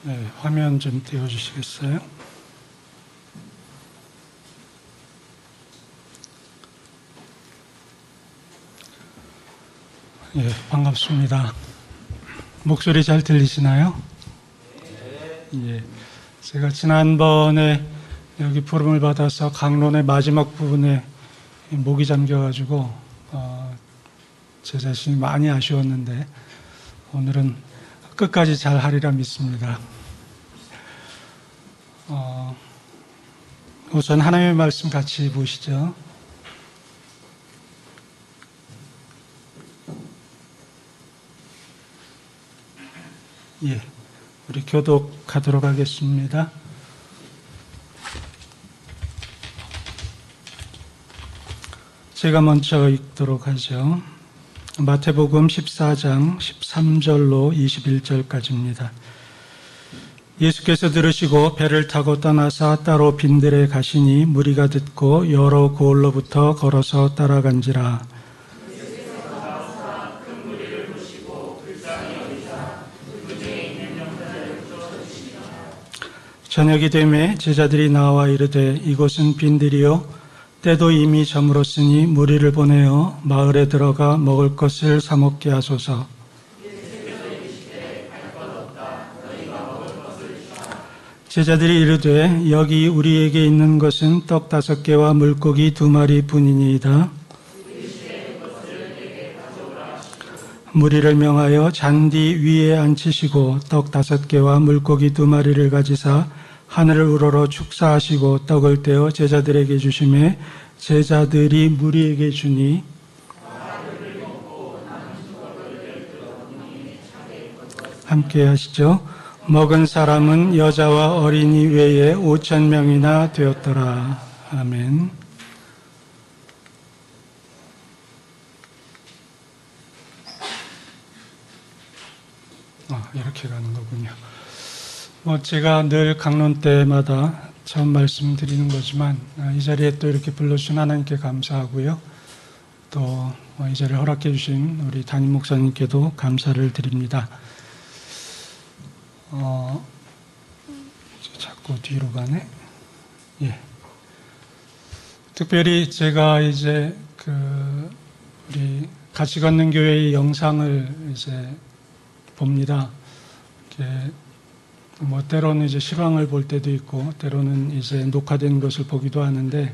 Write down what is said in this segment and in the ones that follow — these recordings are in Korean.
네, 화면 좀 띄워주시겠어요? 예, 반갑습니다. 목소리 잘 들리시나요? 예, 제가 지난번에 여기 부름을 받아서 강론의 마지막 부분에 목이 잠겨가지고 제 자신이 많이 아쉬웠는데 오늘은 끝까지 잘 하리라 믿습니다. 우선 하나님의 말씀 같이 보시죠. 예, 우리 교독하도록 하겠습니다. 제가 먼저 읽도록 하죠. 마태복음 14장 13절로 21절까지입니다. 예수께서 들으시고 배를 타고 떠나사 따로 빈들에 가시니 무리가 듣고 여러 고을로부터 걸어서 따라간지라. 저녁이 되매 제자들이 나와 이르되 이곳은 빈들이요 때도 이미 저물었으니 무리를 보내어 마을에 들어가 먹을 것을 사 먹게 하소서. 제자들이 이르되 여기 우리에게 있는 것은 떡 5개와 물고기 2마리 뿐이니이다. 무리를 명하여 잔디 위에 앉히시고 떡 5개와 물고기 2마리를 가지사 하늘을 우러러 축사하시고 떡을 떼어 제자들에게 주시매 제자들이 무리에게 주니 함께 하시죠. 먹은 사람은 여자와 어린이 외에 5,000명이나 되었더라. 아멘. 이렇게 가는 거군요. 제가 늘 강론 때마다 처음 말씀드리는 거지만 이 자리에 또 이렇게 불러주신 하나님께 감사하고요. 또 이 자리를 허락해 주신 우리 담임 목사님께도 감사를 드립니다. 자꾸 뒤로 가네. 예. 특별히 제가 이제 우리 같이 걷는 교회의 영상을 이제 봅니다. 때로는 이제 실황을 볼 때도 있고, 때로는 이제 녹화된 것을 보기도 하는데,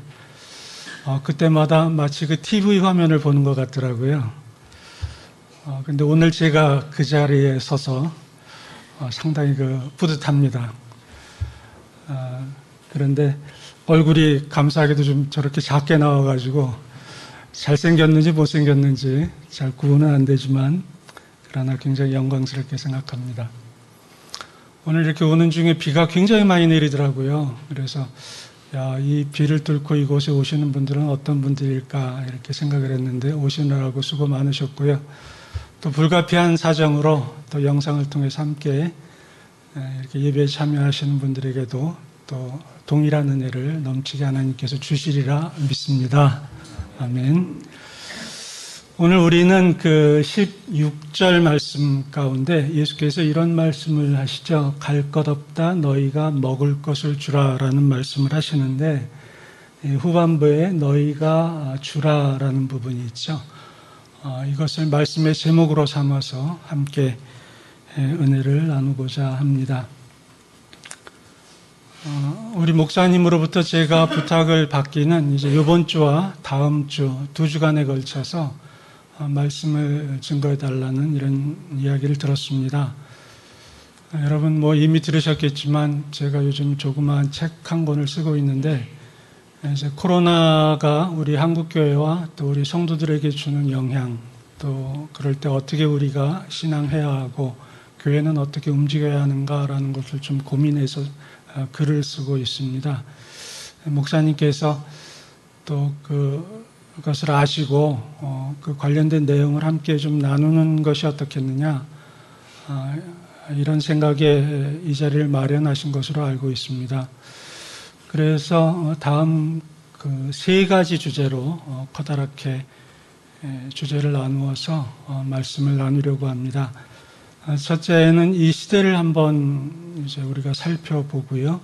그때마다 마치 그 TV 화면을 보는 것 같더라고요. 근데 오늘 제가 그 자리에 서서 상당히 뿌듯합니다. 그런데 얼굴이 감사하게도 좀 저렇게 작게 나와가지고 잘생겼는지 못생겼는지 잘 구분은 안 되지만, 그러나 굉장히 영광스럽게 생각합니다. 오늘 이렇게 오는 중에 비가 굉장히 많이 내리더라고요. 그래서 이 비를 뚫고 이곳에 오시는 분들은 어떤 분들일까 이렇게 생각을 했는데 오시느라고 수고 많으셨고요. 또 불가피한 사정으로 또 영상을 통해서 함께 이렇게 예배에 참여하시는 분들에게도 또 동일한 은혜를 넘치게 하나님께서 주시리라 믿습니다. 아멘. 오늘 우리는 16절 말씀 가운데 예수께서 이런 말씀을 하시죠. 갈 것 없다 너희가 먹을 것을 주라라는 말씀을 하시는데 후반부에 너희가 주라라는 부분이 있죠. 이것을 말씀의 제목으로 삼아서 함께 은혜를 나누고자 합니다. 우리 목사님으로부터 제가 부탁을 받기는 이제 이번 주와 다음 주 2주간에 걸쳐서 말씀을 증거해달라는 이런 이야기를 들었습니다. 여러분 이미 들으셨겠지만 제가 요즘 조그마한 책 한 권을 쓰고 있는데 이제 코로나가 우리 한국교회와 또 우리 성도들에게 주는 영향, 또 그럴 때 어떻게 우리가 신앙해야 하고 교회는 어떻게 움직여야 하는가라는 것을 좀 고민해서 글을 쓰고 있습니다. 목사님께서 또 그것을 아시고 그 관련된 내용을 함께 좀 나누는 것이 어떻겠느냐 이런 생각에 이 자리를 마련하신 것으로 알고 있습니다. 그래서 다음 3가지 주제로 커다랗게 주제를 나누어서 말씀을 나누려고 합니다. 첫째는 이 시대를 한번 이제 우리가 살펴보고요.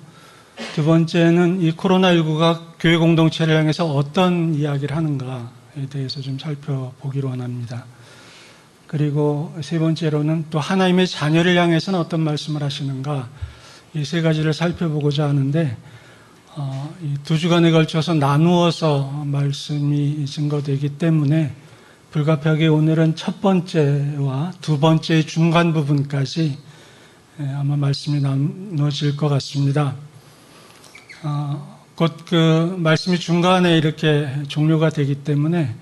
두 번째는 이 코로나19가 교회 공동체를 향해서 어떤 이야기를 하는가에 대해서 좀 살펴보기로 원합니다. 그리고 세 번째로는 또 하나님의 자녀를 향해서는 어떤 말씀을 하시는가, 이 세 가지를 살펴보고자 하는데, 이 두 주간에 걸쳐서 나누어서 말씀이 증거되기 때문에 불가피하게 오늘은 첫 번째와 두 번째의 중간 부분까지 아마 말씀이 나눠질 것 같습니다. 곧 그 말씀이 중간에 이렇게 종료가 되기 때문에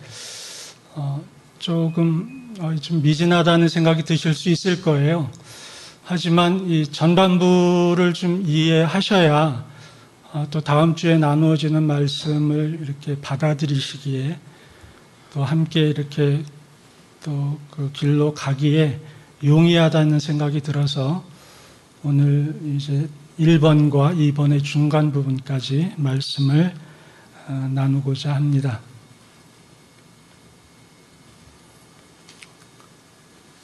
조금 좀 미진하다는 생각이 드실 수 있을 거예요. 하지만 이 전반부를 좀 이해하셔야 또 다음 주에 나누어지는 말씀을 이렇게 받아들이시기에 또 함께 이렇게 또 그 길로 가기에 용이하다는 생각이 들어서 오늘 이제 1번과 2번의 중간 부분까지 말씀을 나누고자 합니다.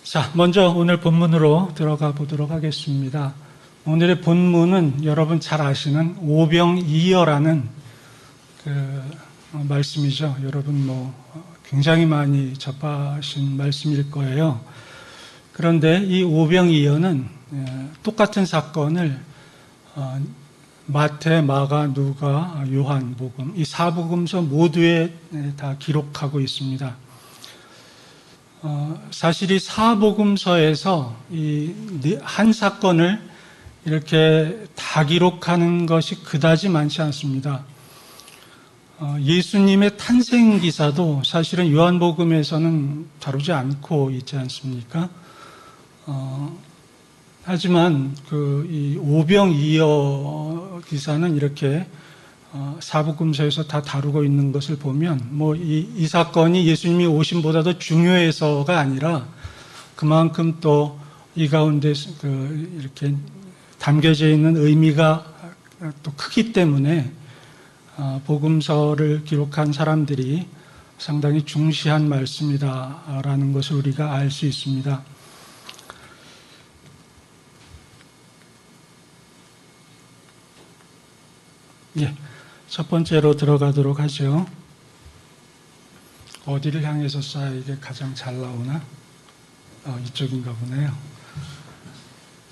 자, 먼저 오늘 본문으로 들어가 보도록 하겠습니다. 오늘의 본문은 여러분 잘 아시는 오병이어라는 그 말씀이죠. 여러분 굉장히 많이 접하신 말씀일 거예요. 그런데 이 오병이어는 똑같은 사건을 마태, 마가, 누가, 요한, 복음 이 사복음서 모두에 다 기록하고 있습니다. 사실 이 사복음서에서 이 한 사건을 이렇게 다 기록하는 것이 그다지 많지 않습니다. 예수님의 탄생 기사도 사실은 요한복음에서는 다루지 않고 있지 않습니까? 하지만 이 오병이어 기사는 이렇게 사복음서에서 다 다루고 있는 것을 보면 이 사건이 예수님이 오심보다도 중요해서가 아니라 그만큼 또 이 가운데 이렇게 담겨져 있는 의미가 또 크기 때문에 복음서를 기록한 사람들이 상당히 중시한 말씀이다라는 것을 우리가 알 수 있습니다. 예, 첫 번째로 들어가도록 하죠. 어디를 향해서 써야 이게 가장 잘 나오나? 이쪽인가 보네요.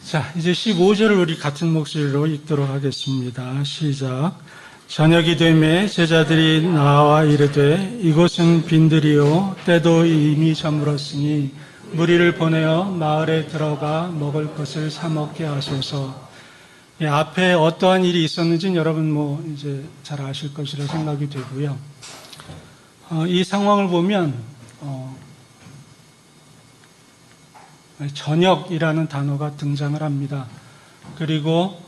자, 이제 15절을 우리 같은 목소리로 읽도록 하겠습니다. 시작. 저녁이 되매 제자들이 나와 이르되 이곳은 빈들이요 때도 이미 저물었으니 무리를 보내어 마을에 들어가 먹을 것을 사 먹게 하소서. 앞에 어떠한 일이 있었는지는 여러분 이제 잘 아실 것이라 생각이 되고요. 이 상황을 보면 저녁이라는 단어가 등장을 합니다. 그리고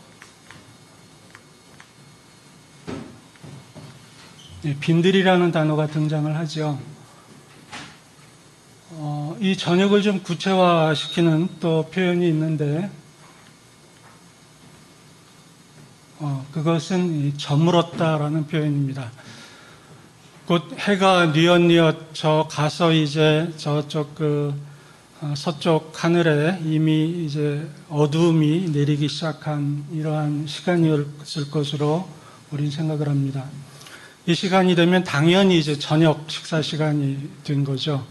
빈들이라는 단어가 등장을 하죠. 이 저녁을 좀 구체화시키는 또 표현이 있는데 그것은 저물었다라는 표현입니다. 곧 해가 뉘엿뉘엿 저 가서 이제 저쪽 서쪽 하늘에 이미 이제 어두움이 내리기 시작한 이러한 시간이었을 것으로 우리는 생각을 합니다. 이 시간이 되면 당연히 이제 저녁 식사 시간이 된 거죠.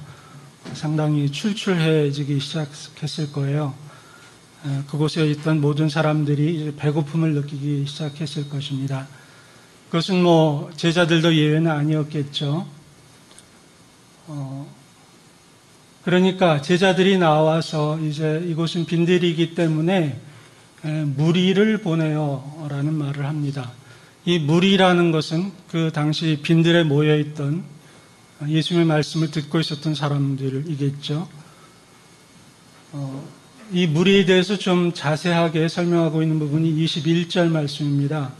상당히 출출해지기 시작했을 거예요. 그곳에 있던 모든 사람들이 배고픔을 느끼기 시작했을 것입니다. 그것은 제자들도 예외는 아니었겠죠. 그러니까 제자들이 나와서 이제 이곳은 빈들이기 때문에 무리를 보내요라는 말을 합니다. 이 무리라는 것은 그 당시 빈들에 모여있던 예수님의 말씀을 듣고 있었던 사람들이겠죠. 이 무리에 대해서 좀 자세하게 설명하고 있는 부분이 21절 말씀입니다.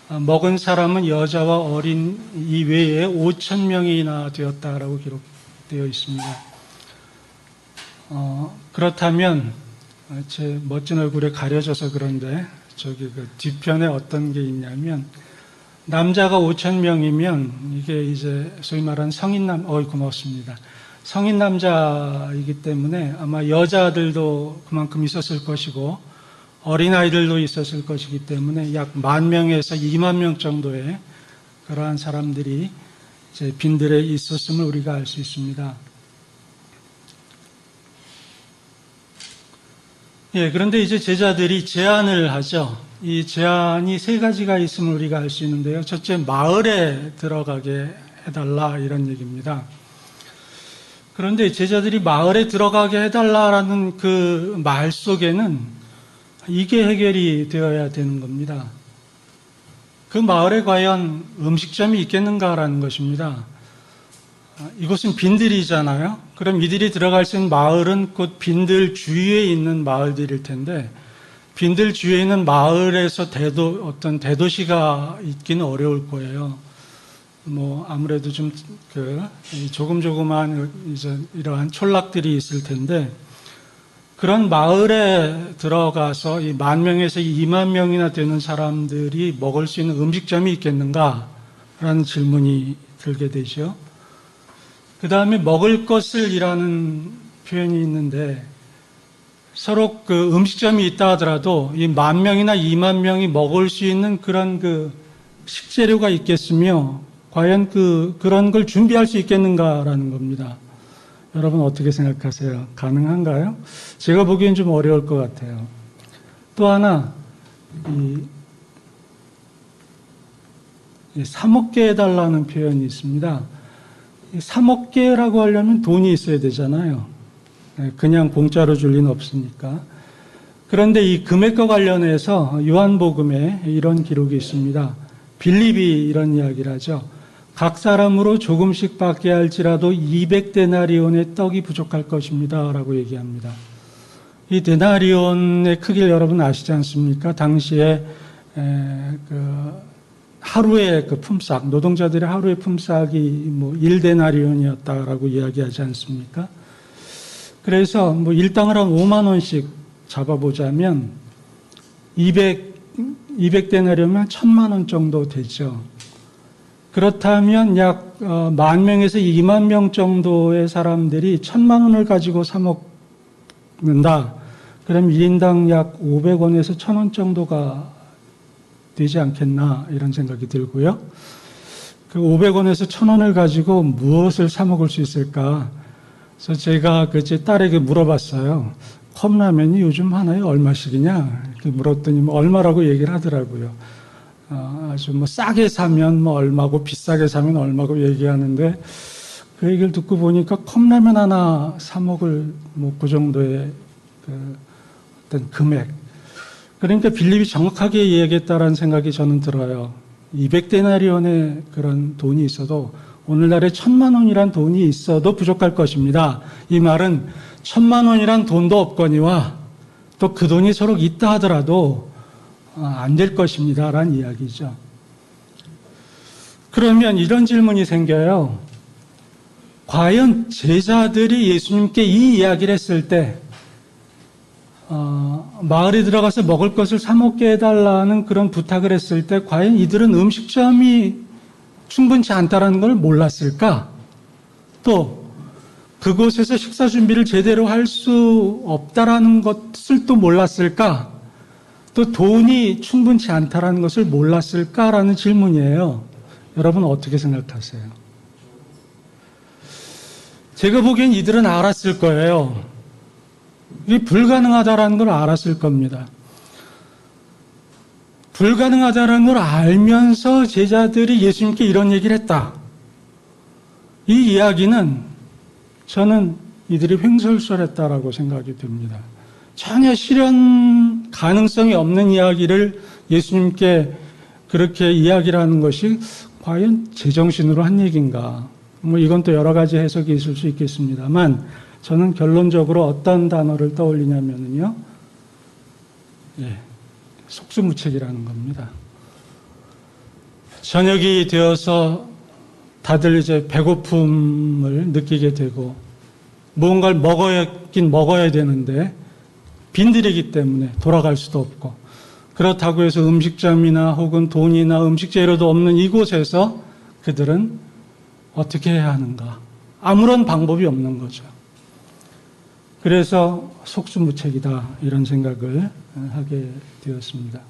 먹은 사람은 여자와 어린 이외에 5,000명이나 되었다라고 기록되어 있습니다. 그렇다면 제 멋진 얼굴에 가려져서 그런데 그 뒤편에 어떤 게 있냐면 남자가 5,000명이면 이게 이제 소위 말하는 고맙습니다. 성인 남자이기 때문에 아마 여자들도 그만큼 있었을 것이고 어린아이들도 있었을 것이기 때문에 약 10,000명에서 20,000명 정도의 그러한 사람들이 이제 빈들에 있었음을 우리가 알 수 있습니다. 예, 그런데 이제 제자들이 제안을 하죠. 이 제안이 3가지가 있음을 우리가 알 수 있는데요. 첫째, 마을에 들어가게 해달라, 이런 얘기입니다. 그런데 제자들이 마을에 들어가게 해달라라는 그 말 속에는 이게 해결이 되어야 되는 겁니다. 그 마을에 과연 음식점이 있겠는가라는 것입니다. 이곳은 빈들이잖아요. 그럼 이들이 들어갈 수 있는 마을은 곧 빈들 주위에 있는 마을들일 텐데, 빈들 주위에 있는 마을에서 어떤 대도시가 있기는 어려울 거예요. 아무래도 좀 조금조금한 이제 이러한 촌락들이 있을 텐데, 그런 마을에 들어가서 이 10,000명에서 20,000명이나 되는 사람들이 먹을 수 있는 음식점이 있겠는가라는 질문이 들게 되죠. 그 다음에 먹을 것을 이라는 표현이 있는데, 서로 그 음식점이 있다 하더라도 이 10,000명이나 20,000명이 먹을 수 있는 그런 그 식재료가 있겠으며, 과연 그런 걸 준비할 수 있겠는가라는 겁니다. 여러분 어떻게 생각하세요? 가능한가요? 제가 보기엔 좀 어려울 것 같아요. 또 하나, 사 먹게 해달라는 표현이 있습니다. 사 먹게라고 하려면 돈이 있어야 되잖아요. 그냥 공짜로 줄 리는 없으니까. 그런데 이 금액과 관련해서 요한복음에 이런 기록이 있습니다. 빌립이 이런 이야기를 하죠. 각 사람으로 조금씩 받게 할지라도 200데나리온의 떡이 부족할 것입니다. 라고 얘기합니다. 이 데나리온의 크기를 여러분 아시지 않습니까? 당시에 하루의 그 품삯, 노동자들의 하루의 품삯이 1데나리온이었다라고 이야기하지 않습니까? 그래서 일당을 한 5만 원씩 잡아보자면 200데나리온이면 1,000만 원 정도 되죠. 그렇다면 약 10,000명에서 20,000명 정도의 사람들이 1,000만 원을 가지고 사 먹는다. 그럼 1인당 약 500원에서 1,000원 정도가 되지 않겠나, 이런 생각이 들고요. 그 500원에서 1,000원을 가지고 무엇을 사 먹을 수 있을까? 그래서 제가 제 딸에게 물어봤어요. 컵라면이 요즘 하나에 얼마씩이냐? 이렇게 물었더니 얼마라고 얘기를 하더라고요. 아주 싸게 사면 얼마고 비싸게 사면 얼마고 얘기하는데, 그 얘기를 듣고 보니까 컵라면 하나 사 먹을 그 정도의 어떤 금액. 그러니까 빌립이 정확하게 이야기했다라는 생각이 저는 들어요. 200데나리온의 그런 돈이 있어도 오늘날에 1,000만 원이란 돈이 있어도 부족할 것입니다. 이 말은 1,000만 원이란 돈도 없거니와 또 그 돈이 서로 있다 하더라도 안 될 것입니다. 라는 이야기죠. 그러면 이런 질문이 생겨요. 과연 제자들이 예수님께 이 이야기를 했을 때 마을에 들어가서 먹을 것을 사 먹게 해달라는 그런 부탁을 했을 때 과연 이들은 음식점이 충분치 않다는 걸 몰랐을까? 또 그곳에서 식사 준비를 제대로 할 수 없다라는 것을 또 몰랐을까? 또 돈이 충분치 않다라는 것을 몰랐을까라는 질문이에요. 여러분 어떻게 생각하세요? 제가 보기엔 이들은 알았을 거예요. 이게 불가능하다라는 걸 알았을 겁니다. 불가능하다라는 걸 알면서 제자들이 예수님께 이런 얘기를 했다. 이 이야기는 저는 이들이 횡설수설했다라고 생각이 듭니다. 전혀 실현 가능성이 없는 이야기를 예수님께 그렇게 이야기를 하는 것이 과연 제정신으로 한 얘기인가? 이건 또 여러 가지 해석이 있을 수 있겠습니다만 저는 결론적으로 어떤 단어를 떠올리냐면요. 속수무책이라는 겁니다. 저녁이 되어서 다들 이제 배고픔을 느끼게 되고 무언가를 먹어야 되는데 빈들이기 때문에 돌아갈 수도 없고 그렇다고 해서 음식점이나 혹은 돈이나 음식 재료도 없는 이곳에서 그들은 어떻게 해야 하는가? 아무런 방법이 없는 거죠. 그래서 속수무책이다 이런 생각을 하게 되었습니다.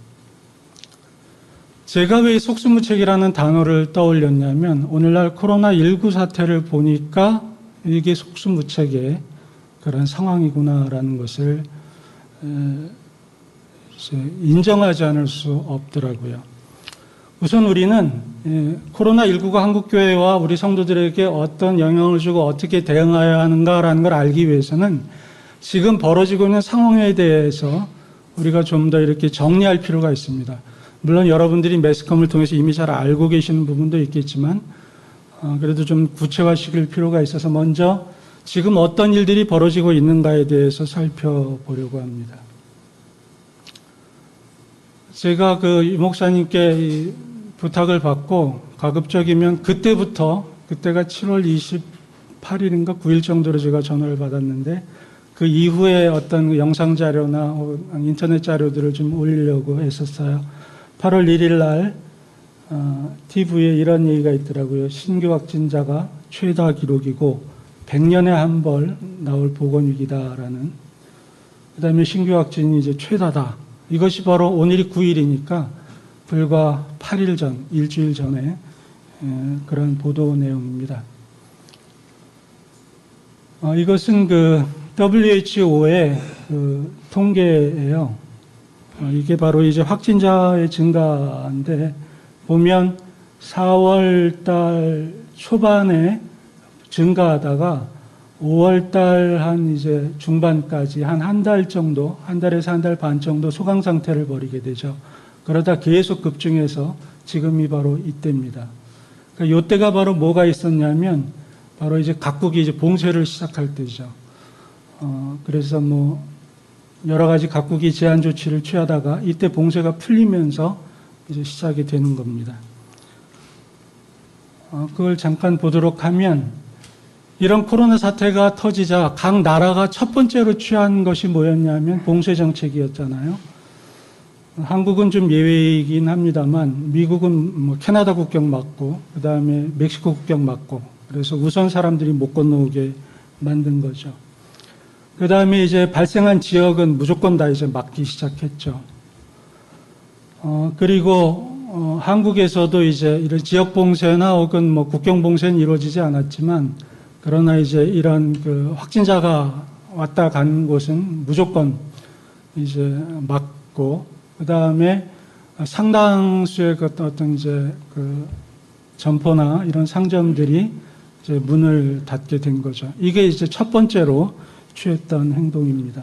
제가 왜 속수무책이라는 단어를 떠올렸냐면 오늘날 코로나19 사태를 보니까 이게 속수무책의 그런 상황이구나라는 것을 인정하지 않을 수 없더라고요. 우선 우리는 코로나19가 한국교회와 우리 성도들에게 어떤 영향을 주고 어떻게 대응해야 하는가라는 걸 알기 위해서는 지금 벌어지고 있는 상황에 대해서 우리가 좀 더 이렇게 정리할 필요가 있습니다. 물론 여러분들이 매스컴을 통해서 이미 잘 알고 계시는 부분도 있겠지만 그래도 좀 구체화시킬 필요가 있어서 먼저 지금 어떤 일들이 벌어지고 있는가에 대해서 살펴보려고 합니다. 제가 이 목사님께 부탁을 받고 가급적이면 그때가 7월 28일인가 9일 정도로 제가 전화를 받았는데 그 이후에 어떤 영상 자료나 인터넷 자료들을 좀 올리려고 했었어요. 8월 1일 날 TV에 이런 얘기가 있더라고요. 신규 확진자가 최다 기록이고 100년에 한 번 나올 보건위기다라는. 그다음에 신규 확진이 이제 최다다. 이것이 바로 오늘이 9일이니까 불과 8일 전, 일주일 전에 그런 보도 내용입니다. 이것은 WHO의 통계예요. 이게 바로 이제 확진자의 증가인데 보면 4월 달 초반에 증가하다가 5월 달 한 이제 중반까지 한 달 정도, 한 달에서 한 달 반 정도 소강 상태를 벌이게 되죠. 그러다 계속 급증해서 지금이 바로 이때입니다. 그러니까 이때가 바로 뭐가 있었냐면 바로 이제 각국이 이제 봉쇄를 시작할 때죠. 그래서 여러 가지 각국이 제한 조치를 취하다가 이때 봉쇄가 풀리면서 이제 시작이 되는 겁니다. 그걸 잠깐 보도록 하면 이런 코로나 사태가 터지자 각 나라가 첫 번째로 취한 것이 뭐였냐면 봉쇄 정책이었잖아요. 한국은 좀 예외이긴 합니다만 미국은 캐나다 국경 막고 그다음에 멕시코 국경 막고 그래서 우선 사람들이 못 건너오게 만든 거죠. 그다음에 이제 발생한 지역은 무조건 다 이제 막기 시작했죠. 그리고 한국에서도 이제 이런 지역 봉쇄나 혹은 국경 봉쇄는 이루어지지 않았지만 그러나 이제 이런 확진자가 왔다 가는 곳은 무조건 이제 막고 그다음에 상당수의 어떤 이제 점포나 이런 상점들이 이제 문을 닫게 된 거죠. 이게 이제 첫 번째로 취했던 행동입니다.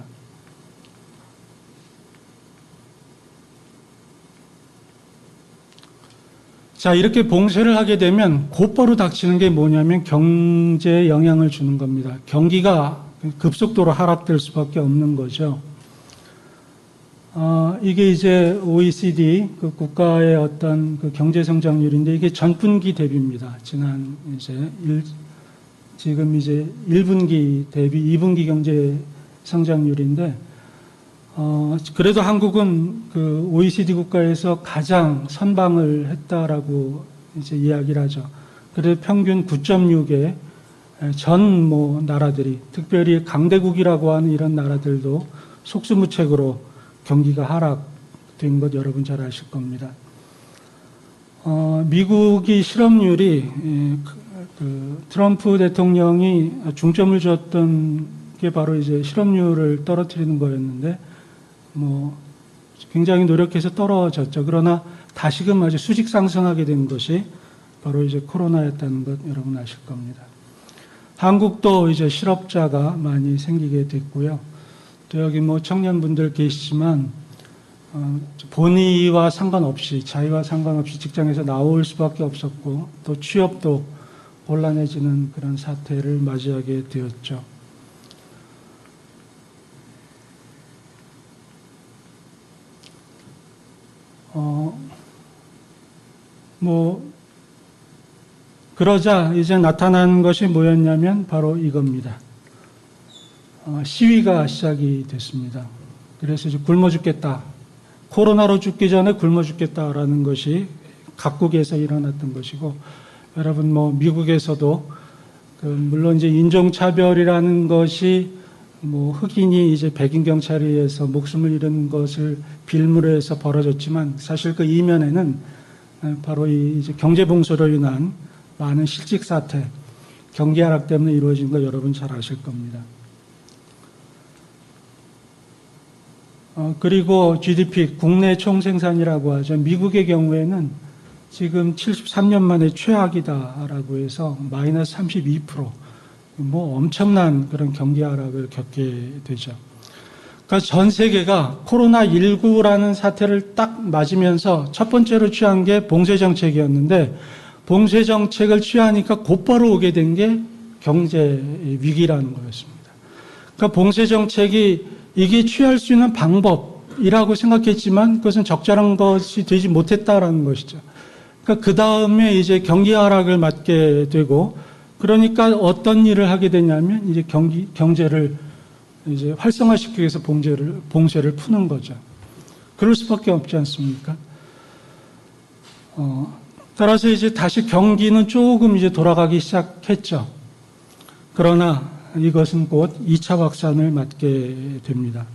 자, 이렇게 봉쇄를 하게 되면 곧바로 닥치는 게 뭐냐면 경제에 영향을 주는 겁니다. 경기가 급속도로 하락될 수밖에 없는 거죠. 이게 이제 OECD 국가의 어떤 경제 성장률인데 이게 전분기 대비입니다. 지금 이제 1분기 대비 2분기 경제 성장률인데 그래도 한국은 OECD 국가에서 가장 선방을 했다라고 이제 이야기를 하죠. 그래도 평균 9.6에 전 나라들이 특별히 강대국이라고 하는 이런 나라들도 속수무책으로 경기가 하락된 것 여러분 잘 아실 겁니다. 미국이 실업률이 트럼프 대통령이 중점을 줬던 게 바로 이제 실업률을 떨어뜨리는 거였는데 굉장히 노력해서 떨어졌죠. 그러나 다시금 아주 수직 상승하게 된 것이 바로 이제 코로나였다는 것 여러분 아실 겁니다. 한국도 이제 실업자가 많이 생기게 됐고요. 또 여기 청년분들 계시지만 본의와 상관없이 자의와 상관없이 직장에서 나올 수밖에 없었고 또 취업도 곤란해지는 그런 사태를 맞이하게 되었죠. 그러자 이제 나타난 것이 뭐였냐면 바로 이겁니다. 시위가 시작이 됐습니다. 그래서 이제 굶어 죽겠다. 코로나로 죽기 전에 굶어 죽겠다라는 것이 각국에서 일어났던 것이고, 여러분 미국에서도 물론 이제 인종차별이라는 것이 뭐 흑인이 이제 백인 경찰에 의해서 목숨을 잃은 것을 빌미로 해서 벌어졌지만 사실 그 이면에는 바로 이 이제 경제 봉쇄로 인한 많은 실직 사태, 경기 하락 때문에 이루어진 거 여러분 잘 아실 겁니다. 그리고 GDP, 국내 총생산이라고 하죠. 미국의 경우에는 지금 73년 만에 최악이다라고 해서 마이너스 32%, 뭐 엄청난 그런 경기 하락을 겪게 되죠. 그러니까 전 세계가 코로나19라는 사태를 딱 맞으면서 첫 번째로 취한 게 봉쇄 정책이었는데 봉쇄 정책을 취하니까 곧바로 오게 된 게 경제 위기라는 거였습니다. 그러니까 봉쇄 정책이 이게 취할 수 있는 방법이라고 생각했지만 그것은 적절한 것이 되지 못했다라는 것이죠. 그러니까 그 다음에 이제 경기 하락을 맞게 되고 그러니까 어떤 일을 하게 되냐면 이제 경제를 이제 활성화시키기 위해서 봉쇄를 푸는 거죠. 그럴 수밖에 없지 않습니까? 따라서 이제 다시 경기는 조금 이제 돌아가기 시작했죠. 그러나 이것은 곧 2차 확산을 맞게 됩니다.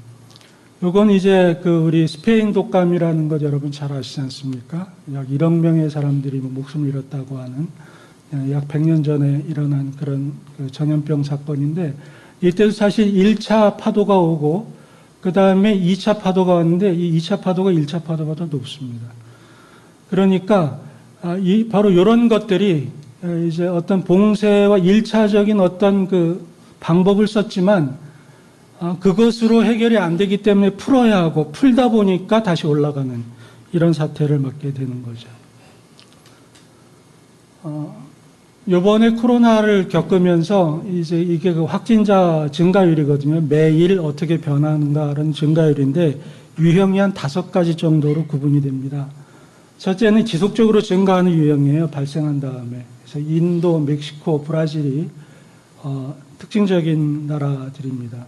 이건 이제 그 우리 스페인 독감이라는 것 여러분 잘 아시지 않습니까? 약 1억 명의 사람들이 목숨을 잃었다고 하는 약 100년 전에 일어난 그런 그 전염병 사건인데 이때도 사실 1차 파도가 오고 그 다음에 2차 파도가 왔는데 이 2차 파도가 1차 파도보다 높습니다. 그러니까 바로 이런 것들이 이제 어떤 봉쇄와 1차적인 어떤 그 방법을 썼지만 그것으로 해결이 안 되기 때문에 풀어야 하고 풀다 보니까 다시 올라가는 이런 사태를 맞게 되는 거죠. 요번에 코로나를 겪으면서 이제 이게 그 확진자 증가율이거든요. 매일 어떻게 변하는가라는 증가율인데 유형이 한 5가지 정도로 구분이 됩니다. 첫째는 지속적으로 증가하는 유형이에요. 발생한 다음에. 그래서 인도, 멕시코, 브라질이 특징적인 나라들입니다.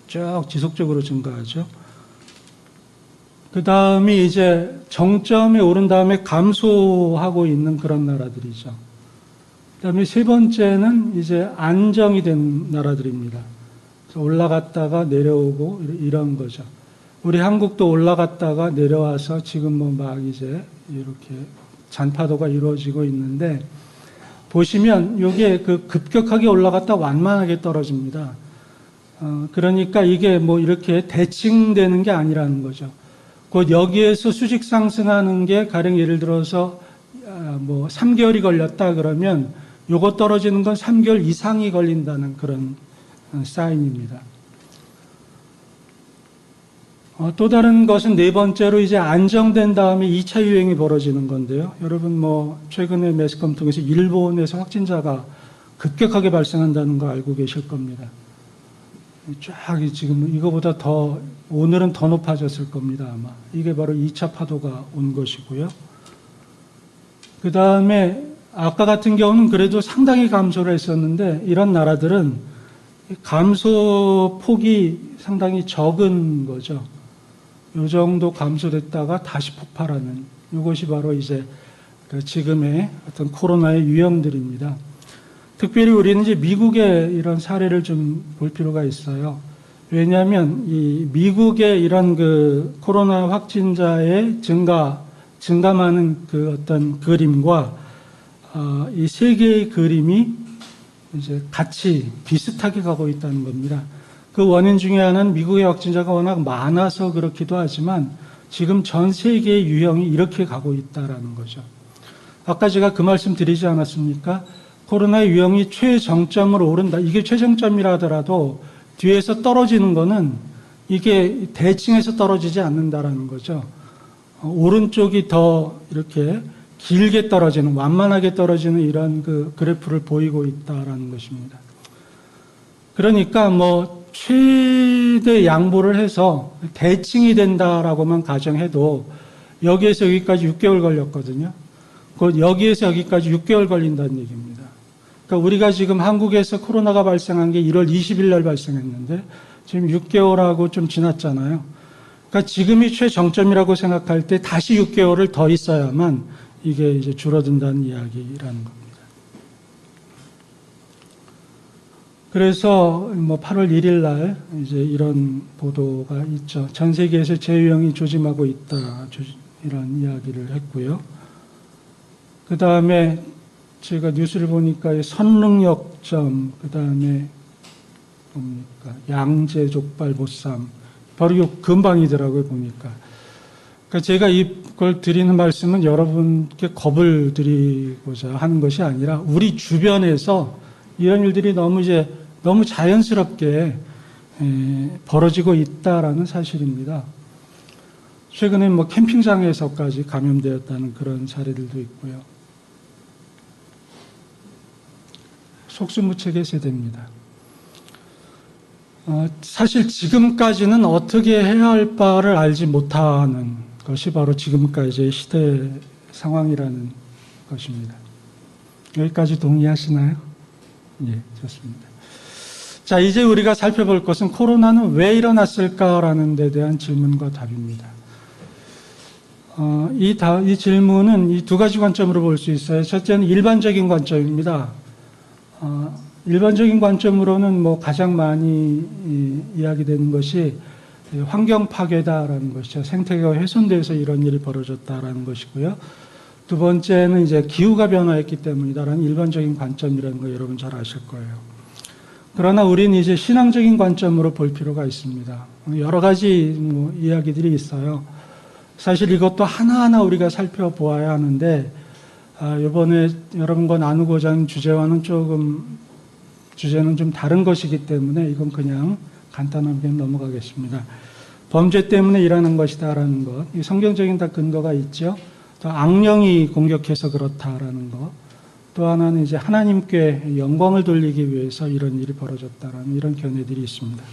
쭉 지속적으로 증가하죠. 그 다음이 이제 정점에 오른 다음에 감소하고 있는 그런 나라들이죠. 그 다음에 세 번째는 이제 안정이 된 나라들입니다. 그래서 올라갔다가 내려오고 이런 거죠. 우리 한국도 올라갔다가 내려와서 지금 뭐 막 이제 이렇게 잔파도가 이루어지고 있는데 보시면 이게 그 급격하게 올라갔다 완만하게 떨어집니다. 그러니까 이게 뭐 이렇게 대칭되는 게 아니라는 거죠. 곧 여기에서 수직 상승하는 게 가령 예를 들어서 뭐 3개월이 걸렸다 그러면 요거 떨어지는 건 3개월 이상이 걸린다는 그런 사인입니다. 또 다른 것은 네 번째로 이제 안정된 다음에 2차 유행이 벌어지는 건데요. 여러분 뭐 최근에 매스컴 통해서 일본에서 확진자가 급격하게 발생한다는 거 알고 계실 겁니다. 쫙 지금 이거보다 더 오늘은 더 높아졌을 겁니다. 아마 이게 바로 2차 파도가 온 것이고요. 그 다음에 아까 같은 경우는 그래도 상당히 감소를 했었는데 이런 나라들은 감소 폭이 상당히 적은 거죠. 이 정도 감소됐다가 다시 폭발하는 이것이 바로 이제 그 지금의 어떤 코로나의 유형들입니다. 특별히 우리는 이제 미국의 이런 사례를 좀 볼 필요가 있어요. 왜냐하면 이 미국의 이런 그 코로나 확진자의 증감하는 그 어떤 그림과 이 세 개의 그림이 이제 같이 비슷하게 가고 있다는 겁니다. 그 원인 중에 하나는 미국의 확진자가 워낙 많아서 그렇기도 하지만 지금 전 세계의 유형이 이렇게 가고 있다라는 거죠. 아까 제가 그 말씀 드리지 않았습니까? 코로나의 유형이 최정점으로 오른다. 이게 최정점이라 하더라도 뒤에서 떨어지는 거는 이게 대칭해서 떨어지지 않는다라는 거죠. 오른쪽이 더 이렇게 길게 떨어지는, 완만하게 떨어지는 이런 그 그래프를 보이고 있다라는 것입니다. 그러니까 뭐 최대 양보를 해서 대칭이 된다라고만 가정해도 여기에서 여기까지 6개월 걸렸거든요. 곧 여기에서 여기까지 6개월 걸린다는 얘기입니다. 그러니까 우리가 지금 한국에서 코로나가 발생한 게 1월 20일 날 발생했는데 지금 6개월하고 좀 지났잖아요. 그러니까 지금이 최정점이라고 생각할 때 다시 6개월을 더 있어야만 이게 이제 줄어든다는 이야기라는 겁니다. 그래서 뭐 8월 1일 날 이제 이런 보도가 있죠. 전 세계에서 제유형이 조짐하고 있다. 이런 이야기를 했고요. 그 다음에 제가 뉴스를 보니까 선릉역점, 그 다음에 뭡니까? 양재 족발 보쌈. 바로 이 근방이더라고요, 보니까. 그러니까 제가 이걸 드리는 말씀은 여러분께 겁을 드리고자 하는 것이 아니라 우리 주변에서 이런 일들이 너무 자연스럽게 벌어지고 있다라는 사실입니다. 최근에 뭐 캠핑장에서까지 감염되었다는 그런 사례들도 있고요. 속수무책의 세대입니다. 사실 지금까지는 어떻게 해야 할 바를 알지 못하는 것이 바로 지금까지의 시대 상황이라는 것입니다. 여기까지 동의하시나요? 예, 좋습니다. 자, 이제 우리가 살펴볼 것은 코로나는 왜 일어났을까라는 데 대한 질문과 답입니다. 이 질문은 이 두 가지 관점으로 볼 수 있어요. 첫째는 일반적인 관점입니다. 일반적인 관점으로는 뭐 가장 많이 이야기되는 것이 환경 파괴다라는 것이죠. 생태계가 훼손돼서 이런 일이 벌어졌다라는 것이고요. 두 번째는 이제 기후가 변화했기 때문이다라는 일반적인 관점이라는 거 여러분 잘 아실 거예요. 그러나 우리는 이제 신앙적인 관점으로 볼 필요가 있습니다. 여러 가지 뭐 이야기들이 있어요. 사실 이것도 하나하나 우리가 살펴보아야 하는데 이번에 여러분과 나누고자 하는 주제는 좀 다른 것이기 때문에 이건 그냥 간단하게 넘어가겠습니다. 범죄 때문에 일어난 것이다라는 것, 이 성경적인 다 근거가 있죠. 또 악령이 공격해서 그렇다라는 것, 또 하나는 이제 하나님께 영광을 돌리기 위해서 이런 일이 벌어졌다라는 이런 견해들이 있습니다.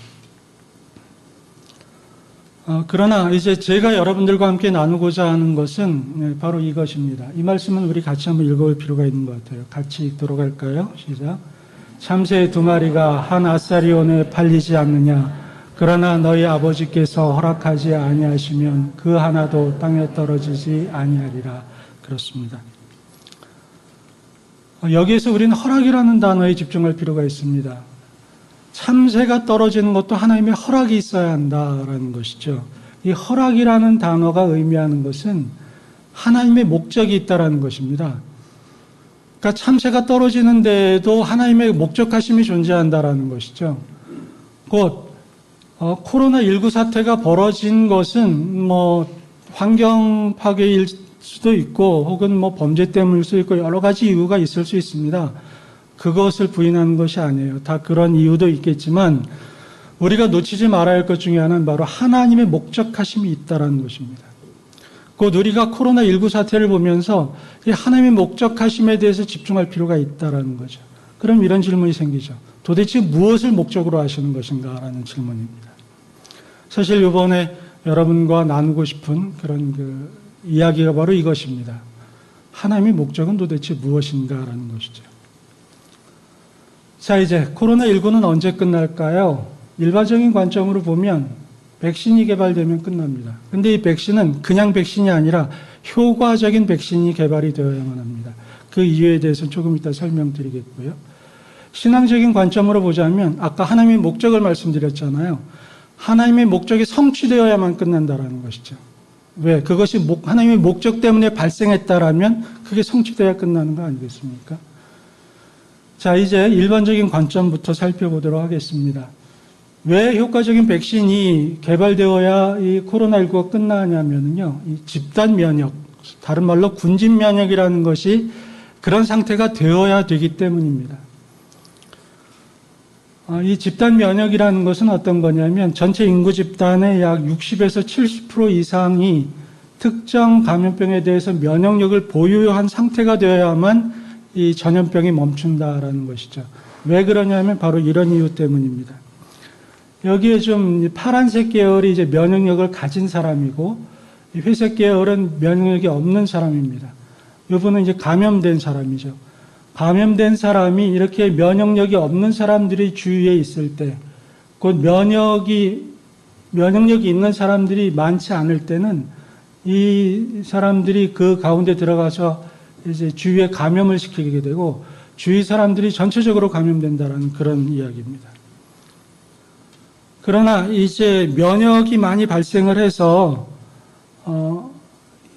그러나 이제 제가 여러분들과 함께 나누고자 하는 것은 바로 이것입니다. 이 말씀은 우리 같이 한번 읽어볼 필요가 있는 것 같아요. 같이 읽도록 할까요? 시작. 참새 두 마리가 한 아사리온에 팔리지 않느냐. 그러나 너희 아버지께서 허락하지 아니하시면 그 하나도 땅에 떨어지지 아니하리라. 그렇습니다. 여기에서 우리는 허락이라는 단어에 집중할 필요가 있습니다. 참새가 떨어지는 것도 하나님의 허락이 있어야 한다라는 것이죠. 이 허락이라는 단어가 의미하는 것은 하나님의 목적이 있다라는 것입니다. 그러니까 참새가 떨어지는데도 하나님의 목적하심이 존재한다라는 것이죠. 곧 코로나19 사태가 벌어진 것은 뭐 환경 파괴일 수도 있고 혹은 뭐 범죄 때문일 수도 있고 여러 가지 이유가 있을 수 있습니다. 그것을 부인하는 것이 아니에요. 다 그런 이유도 있겠지만 우리가 놓치지 말아야 할 것 중에 하나는 바로 하나님의 목적하심이 있다는 것입니다. 곧 우리가 코로나19 사태를 보면서 이 하나님의 목적하심에 대해서 집중할 필요가 있다는 거죠. 그럼 이런 질문이 생기죠. 도대체 무엇을 목적으로 하시는 것인가라는 질문입니다. 사실 이번에 여러분과 나누고 싶은 그런 이야기가 바로 이것입니다. 하나님의 목적은 도대체 무엇인가라는 것이죠. 자, 이제 코로나19는 언제 끝날까요? 일반적인 관점으로 보면 백신이 개발되면 끝납니다. 근데 이 백신은 그냥 백신이 아니라 효과적인 백신이 개발이 되어야만 합니다. 그 이유에 대해서는 조금 이따 설명드리겠고요. 신앙적인 관점으로 보자면 아까 하나님의 목적을 말씀드렸잖아요. 하나님의 목적이 성취되어야만 끝난다라는 것이죠. 왜? 그것이 하나님의 목적 때문에 발생했다라면 그게 성취되어야 끝나는 거 아니겠습니까? 자, 이제 일반적인 관점부터 살펴보도록 하겠습니다. 왜 효과적인 백신이 개발되어야 이 코로나19가 끝나냐면요. 이 집단 면역, 다른 말로 군집 면역이라는 것이 그런 상태가 되어야 되기 때문입니다. 이 집단 면역이라는 것은 어떤 거냐면 전체 인구 집단의 약 60에서 70% 이상이 특정 감염병에 대해서 면역력을 보유한 상태가 되어야만 이 전염병이 멈춘다라는 것이죠. 왜 그러냐면 바로 이런 이유 때문입니다. 여기에 좀 파란색 계열이 이제 면역력을 가진 사람이고 회색 계열은 면역력이 없는 사람입니다. 이분은 이제 감염된 사람이죠. 감염된 사람이 이렇게 면역력이 없는 사람들이 주위에 있을 때, 곧 면역력이 있는 사람들이 많지 않을 때는 이 사람들이 그 가운데 들어가서 이제 주위에 감염을 시키게 되고 주위 사람들이 전체적으로 감염된다는 그런 이야기입니다. 그러나 이제 면역이 많이 발생을 해서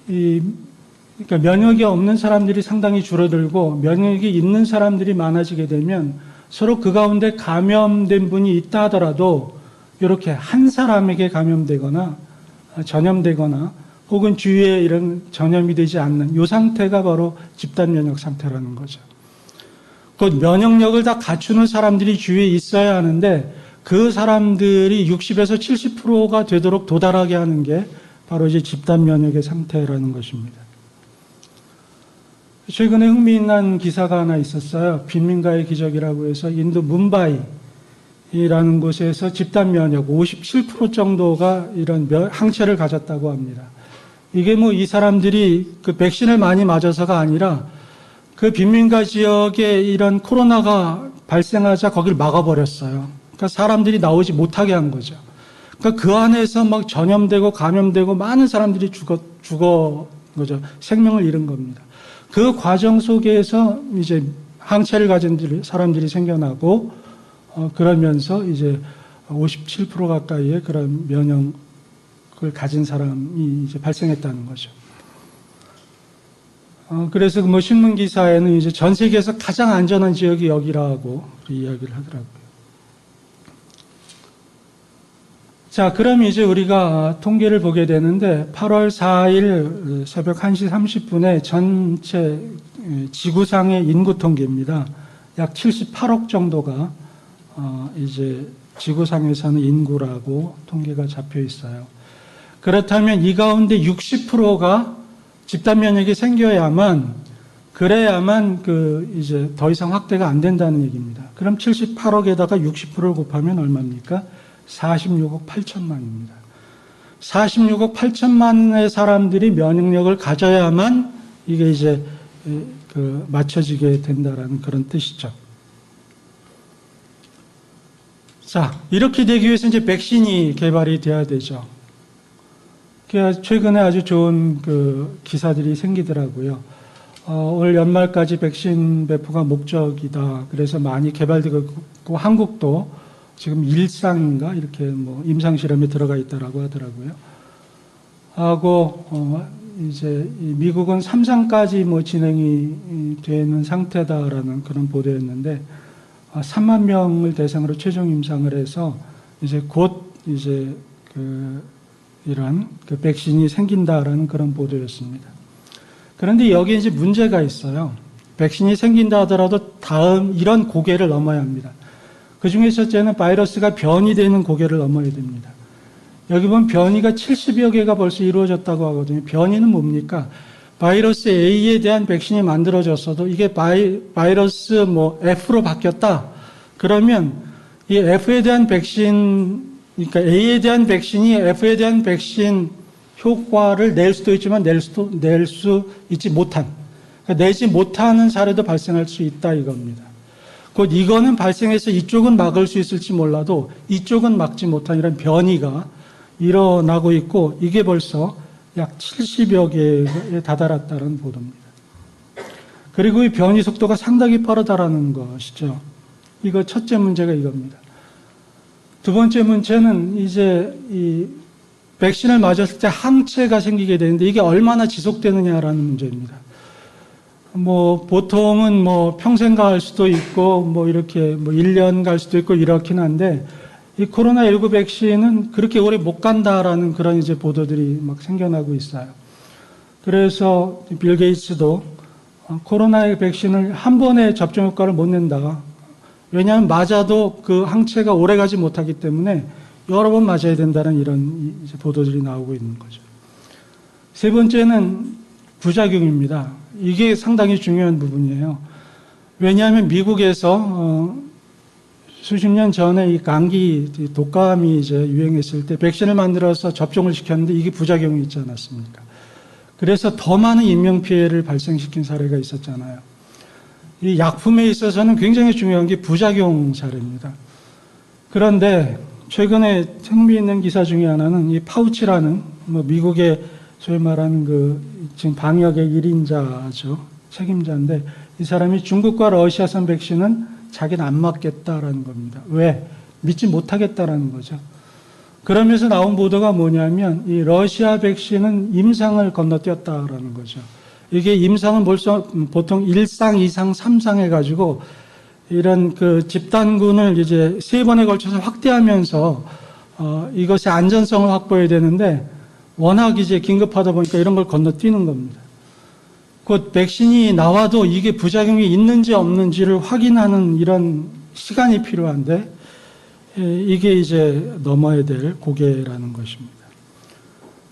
그러니까 면역이 없는 사람들이 상당히 줄어들고 면역이 있는 사람들이 많아지게 되면 서로 그 가운데 감염된 분이 있다 하더라도 이렇게 한 사람에게 감염되거나 전염되거나 혹은 주위에 이런 전염이 되지 않는 이 상태가 바로 집단 면역 상태라는 거죠. 곧 면역력을 다 갖추는 사람들이 주위에 있어야 하는데 그 사람들이 60에서 70%가 되도록 도달하게 하는 게 바로 이제 집단 면역의 상태라는 것입니다. 최근에 흥미있는 기사가 하나 있었어요. 빈민가의 기적이라고 해서 인도 뭄바이라는 곳에서 집단 면역 57% 정도가 이런 항체를 가졌다고 합니다. 이게 뭐 이 사람들이 그 백신을 많이 맞아서가 아니라 그 빈민가 지역에 이런 코로나가 발생하자 거길 막아버렸어요. 그러니까 사람들이 나오지 못하게 한 거죠. 그러니까 그 안에서 막 전염되고 감염되고 많은 사람들이 죽어 거죠. 생명을 잃은 겁니다. 그 과정 속에서 이제 항체를 가진 사람들이 생겨나고 그러면서 이제 57% 가까이의 그런 면역을 가진 사람이 이제 발생했다는 거죠. 그래서 뭐 신문 기사에는 이제 전 세계에서 가장 안전한 지역이 여기라고 이야기를 하더라고요. 자, 그럼 이제 우리가 통계를 보게 되는데 8월 4일 새벽 1시 30분에 전체 지구상의 인구 통계입니다. 약 78억 정도가 이제 지구상에서는 인구라고 통계가 잡혀 있어요. 그렇다면 이 가운데 60%가 집단 면역이 생겨야만 그래야만 이제 더 이상 확대가 안 된다는 얘기입니다. 그럼 78억에다가 60%를 곱하면 얼마입니까? 46억 8천만입니다. 46억 8천만의 사람들이 면역력을 가져야만 이게 이제 맞춰지게 된다라는 그런 뜻이죠. 자, 이렇게 되기 위해서 이제 백신이 개발이 돼야 되죠. 최근에 아주 좋은 기사들이 생기더라고요. 올 연말까지 백신 배포가 목적이다. 그래서 많이 개발되고 있고 한국도 지금 일상인가 이렇게 뭐 임상 실험에 들어가 있다라고 하더라고요. 하고 이제 미국은 3상까지 뭐 진행이 되는 상태다라는 그런 보도였는데 3만 명을 대상으로 최종 임상을 해서 이제 곧 이제 이런 백신이 생긴다라는 그런 보도였습니다. 그런데 여기에 이제 문제가 있어요. 백신이 생긴다 하더라도 다음 이런 고개를 넘어야 합니다. 그 중에 첫째는 바이러스가 변이되는 고개를 넘어야 됩니다. 여기 보면 변이가 70여 개가 벌써 이루어졌다고 하거든요. 변이는 뭡니까? 바이러스 A에 대한 백신이 만들어졌어도 이게 바이러스 뭐 F로 바뀌었다. 그러면 이 F에 대한 백신, 그러니까 A에 대한 백신이 F에 대한 백신 효과를 낼 수도 있지만 낼 수 있지 못한, 그러니까 내지 못하는 사례도 발생할 수 있다 이겁니다. 곧 이거는 발생해서 이쪽은 막을 수 있을지 몰라도 이쪽은 막지 못한 이런 변이가 일어나고 있고 이게 벌써 약 70여 개에 다다랐다는 보도입니다. 그리고 이 변이 속도가 상당히 빠르다라는 것이죠. 이거 첫째 문제가 이겁니다. 두 번째 문제는 이제 이 백신을 맞았을 때 항체가 생기게 되는데 이게 얼마나 지속되느냐라는 문제입니다. 뭐 보통은 뭐 평생 갈 수도 있고 뭐 이렇게 뭐 1년 갈 수도 있고 이렇긴 한데 이 코로나19 백신은 그렇게 오래 못 간다라는 그런 이제 보도들이 막 생겨나고 있어요. 그래서 빌 게이츠도 코로나의 백신을 한 번에 접종 효과를 못 낸다. 왜냐하면 맞아도 그 항체가 오래 가지 못하기 때문에 여러 번 맞아야 된다는 이런 이제 보도들이 나오고 있는 거죠. 세 번째는 부작용입니다. 이게 상당히 중요한 부분이에요. 왜냐하면 미국에서 수십 년 전에 이 감기 독감이 이제 유행했을 때 백신을 만들어서 접종을 시켰는데 이게 부작용이 있지 않았습니까? 그래서 더 많은 인명피해를 발생시킨 사례가 있었잖아요. 이 약품에 있어서는 굉장히 중요한 게 부작용 사례입니다. 그런데 최근에 흥미있는 기사 중에 하나는 이 파우치라는 뭐 미국의 소위 말하는 지금 방역의 1인자죠. 책임자인데 이 사람이 중국과 러시아산 백신은 자기는 안 맞겠다라는 겁니다. 왜? 믿지 못하겠다라는 거죠. 그러면서 나온 보도가 뭐냐면 이 러시아 백신은 임상을 건너뛰었다라는 거죠. 이게 임상은 보통 1상, 2상, 3상 해가지고 이런 그 집단군을 이제 3번에 걸쳐서 확대하면서 이것의 안전성을 확보해야 되는데 워낙 이제 긴급하다 보니까 이런 걸 건너뛰는 겁니다. 곧 백신이 나와도 이게 부작용이 있는지 없는지를 확인하는 이런 시간이 필요한데 이게 이제 넘어야 될 고개라는 것입니다.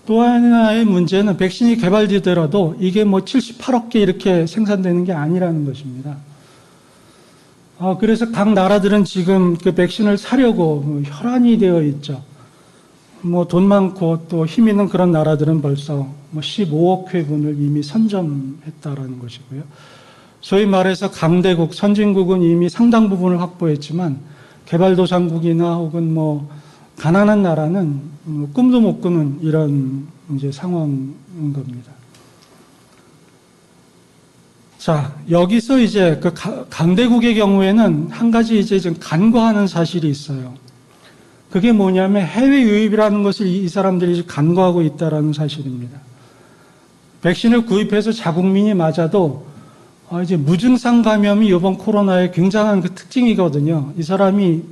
또 하나의 문제는 백신이 개발되더라도 이게 뭐 78억 개 이렇게 생산되는 게 아니라는 것입니다. 그래서 각 나라들은 지금 그 백신을 사려고 혈안이 되어 있죠. 뭐 돈 많고 또 힘 있는 그런 나라들은 벌써 뭐 15억 회분을 이미 선점했다라는 것이고요. 소위 말해서 강대국, 선진국은 이미 상당 부분을 확보했지만 개발도상국이나 혹은 뭐 가난한 나라는 꿈도 못 꾸는 이런 이제 상황인 겁니다. 자, 여기서 이제 그 강대국의 경우에는 한 가지 이제 좀 간과하는 사실이 있어요. 그게 뭐냐면 해외 유입이라는 것을 이 사람들이 간과하고 있다라는 사실입니다. 백신을 구입해서 자국민이 맞아도 이제 무증상 감염이 이번 코로나의 굉장한 그 특징이거든요. 이 사람이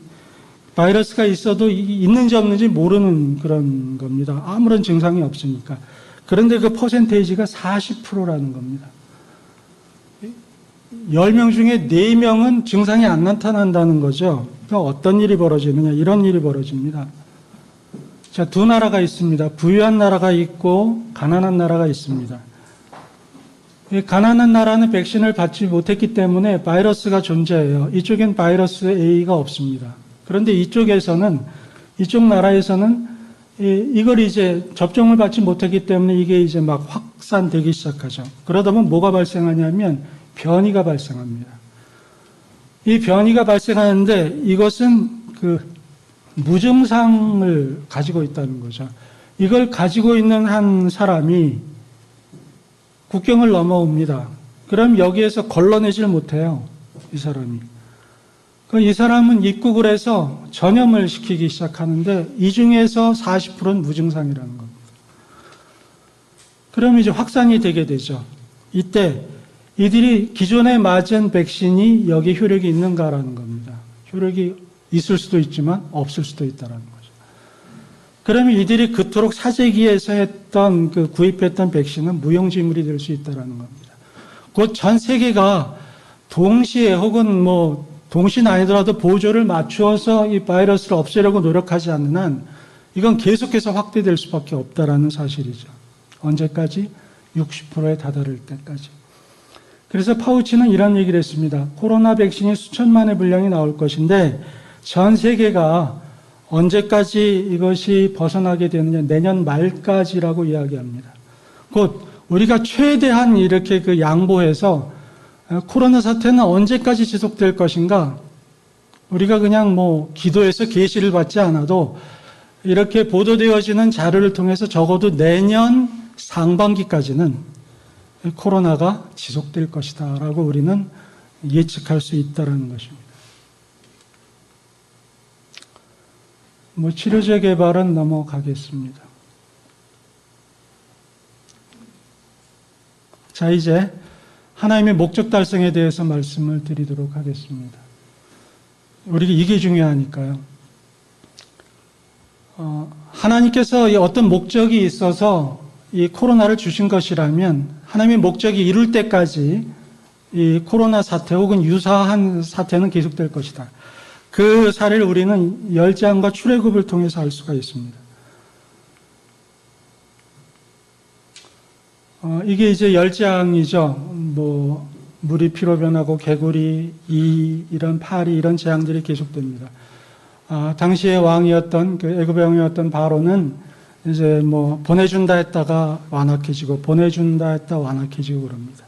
바이러스가 있어도 있는지 없는지 모르는 그런 겁니다. 아무런 증상이 없으니까. 그런데 그 퍼센테이지가 40%라는 겁니다. 10명 중에 4명은 증상이 안 나타난다는 거죠. 그러니까 어떤 일이 벌어지느냐, 이런 일이 벌어집니다. 자, 두 나라가 있습니다. 부유한 나라가 있고 가난한 나라가 있습니다. 가난한 나라는 백신을 받지 못했기 때문에 바이러스가 존재해요. 이쪽엔 바이러스 A가 없습니다. 그런데 이쪽 나라에서는 이걸 이제 접종을 받지 못했기 때문에 이게 이제 막 확산되기 시작하죠. 그러다 보면 뭐가 발생하냐면 변이가 발생합니다. 이 변이가 발생하는데 이것은 그 무증상을 가지고 있다는 거죠. 이걸 가지고 있는 한 사람이 국경을 넘어옵니다. 그럼 여기에서 걸러내질 못해요. 이 사람이. 이 사람은 입국을 해서 전염을 시키기 시작하는데 이 중에서 40%는 무증상이라는 겁니다. 그럼 이제 확산이 되게 되죠. 이때 이들이 기존에 맞은 백신이 여기 효력이 있는가라는 겁니다. 효력이 있을 수도 있지만 없을 수도 있다는 거죠. 그러면 이들이 그토록 사재기에서 했던 구입했던 백신은 무용지물이 될 수 있다는 겁니다. 곧 전 세계가 동시에 혹은 뭐 동시는 아니더라도 보조를 맞추어서 이 바이러스를 없애려고 노력하지 않는 한 이건 계속해서 확대될 수밖에 없다라는 사실이죠. 언제까지? 60%에 다다를 때까지. 그래서 파우치는 이런 얘기를 했습니다. 코로나 백신이 수천만의 분량이 나올 것인데 전 세계가 언제까지 이것이 벗어나게 되느냐, 내년 말까지라고 이야기합니다. 곧 우리가 최대한 이렇게 양보해서 코로나 사태는 언제까지 지속될 것인가? 우리가 그냥 뭐 기도해서 계시를 받지 않아도 이렇게 보도되어지는 자료를 통해서 적어도 내년 상반기까지는 코로나가 지속될 것이다 라고 우리는 예측할 수 있다는 것입니다. 뭐 치료제 개발은 넘어가겠습니다. 자, 이제 하나님의 목적 달성에 대해서 말씀을 드리도록 하겠습니다. 우리가 이게 중요하니까요. 하나님께서 어떤 목적이 있어서 이 코로나를 주신 것이라면 하나님의 목적이 이룰 때까지 이 코로나 사태 혹은 유사한 사태는 계속될 것이다. 그 사례를 우리는 열장과 출애굽을 통해서 알 수가 있습니다. 이게 이제 열장이죠. 뭐 물이 피로 변하고 개구리, 이런 파리 이런 재앙들이 계속됩니다. 당시의 왕이었던 애굽의 왕이었던 바로는 이제 뭐 보내준다 했다가 완악해지고 보내준다 했다 완악해지고 그럽니다.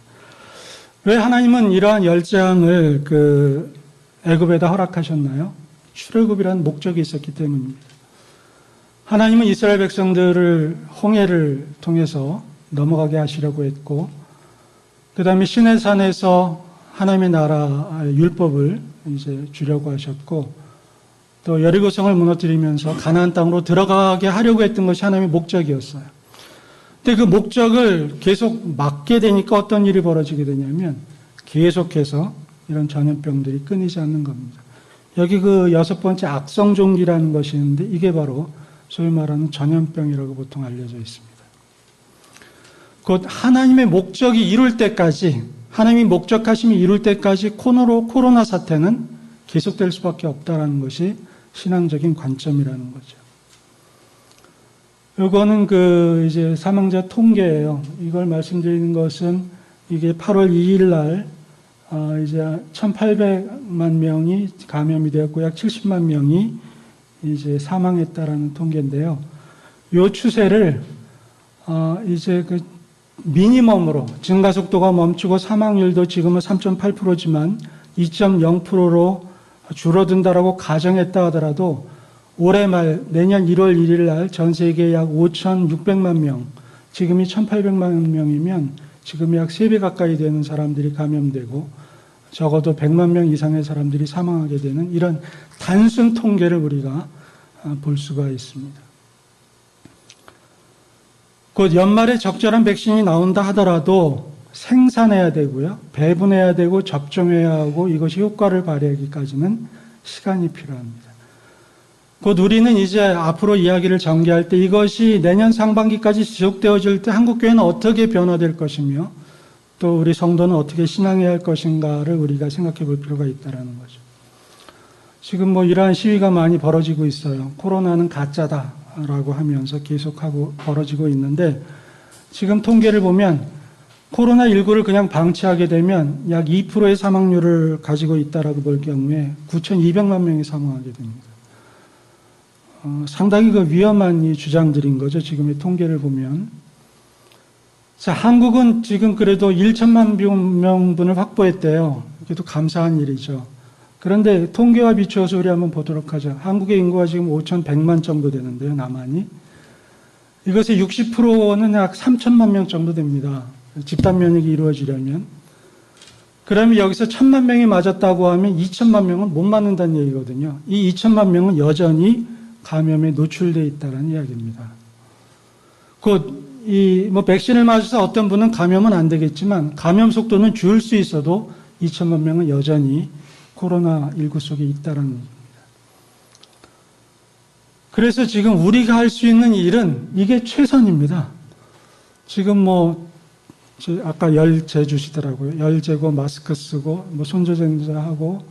왜 하나님은 이러한 열장을 애굽에다 허락하셨나요? 출애굽이라는 목적이 있었기 때문입니다. 하나님은 이스라엘 백성들을 홍해를 통해서 넘어가게 하시려고 했고 그 다음에 시내산에서 하나님의 나라의 율법을 이제 주려고 하셨고, 또 여리고성을 무너뜨리면서 가나안 땅으로 들어가게 하려고 했던 것이 하나님의 목적이었어요. 근데 그 목적을 계속 막게 되니까 어떤 일이 벌어지게 되냐면 계속해서 이런 전염병들이 끊이지 않는 겁니다. 여기 그 6번째 악성종기라는 것이 있는데 이게 바로 소위 말하는 전염병이라고 보통 알려져 있습니다. 곧 하나님의 목적이 이룰 때까지, 하나님이 목적하심이 이룰 때까지 코로나 사태는 계속될 수밖에 없다는 것이 신앙적인 관점이라는 거죠. 요거는 이제 사망자 통계예요. 이걸 말씀드리는 것은 이게 8월 2일 날 이제 1,800만 명이 감염이 되었고 약 70만 명이 이제 사망했다라는 통계인데요. 요 추세를 이제 미니멈으로 증가 속도가 멈추고 사망률도 지금은 3.8%지만 2.0%로 줄어든다라고 가정했다 하더라도 올해 말 내년 1월 1일 날 전 세계 약 5,600만 명, 지금이 1,800만 명이면 지금 약 3배 가까이 되는 사람들이 감염되고 적어도 100만 명 이상의 사람들이 사망하게 되는 이런 단순 통계를 우리가 볼 수가 있습니다. 곧 연말에 적절한 백신이 나온다 하더라도 생산해야 되고요, 배분해야 되고 접종해야 하고 이것이 효과를 발휘하기까지는 시간이 필요합니다. 곧 우리는 이제 앞으로 이야기를 전개할 때 이것이 내년 상반기까지 지속되어질 때 한국교회는 어떻게 변화될 것이며 또 우리 성도는 어떻게 신앙해야 할 것인가를 우리가 생각해 볼 필요가 있다는 거죠. 지금 이러한 시위가 많이 벌어지고 있어요. 코로나는 가짜다라고 하면서 계속하고 벌어지고 있는데 지금 통계를 보면 코로나19를 그냥 방치하게 되면 약 2%의 사망률을 가지고 있다라고 볼 경우에 9,200만 명이 사망하게 됩니다. 상당히 위험한 이 주장들인 거죠. 지금의 통계를 보면. 자, 한국은 지금 그래도 1천만 명분을 확보했대요. 이게 감사한 일이죠. 그런데 통계와 비추어서 우리 한번 보도록 하죠. 한국의 인구가 지금 5,100만 정도 되는데요, 남한이. 이것의 60%는 약 3천만 명 정도 됩니다. 집단 면역이 이루어지려면. 그러면 여기서 1,000만 명이 맞았다고 하면 2천만 명은 못 맞는다는 얘기거든요. 이 2천만 명은 여전히 감염에 노출되어 있다는 이야기입니다. 곧 백신을 맞아서 어떤 분은 감염은 안 되겠지만 감염 속도는 줄 수 있어도 2천만 명은 여전히 코로나19 속에 있다는 얘기입니다. 그래서 지금 우리가 할 수 있는 일은 이게 최선입니다. 지금 아까 열재 주시더라고요. 열 재고 마스크 쓰고 손소독하고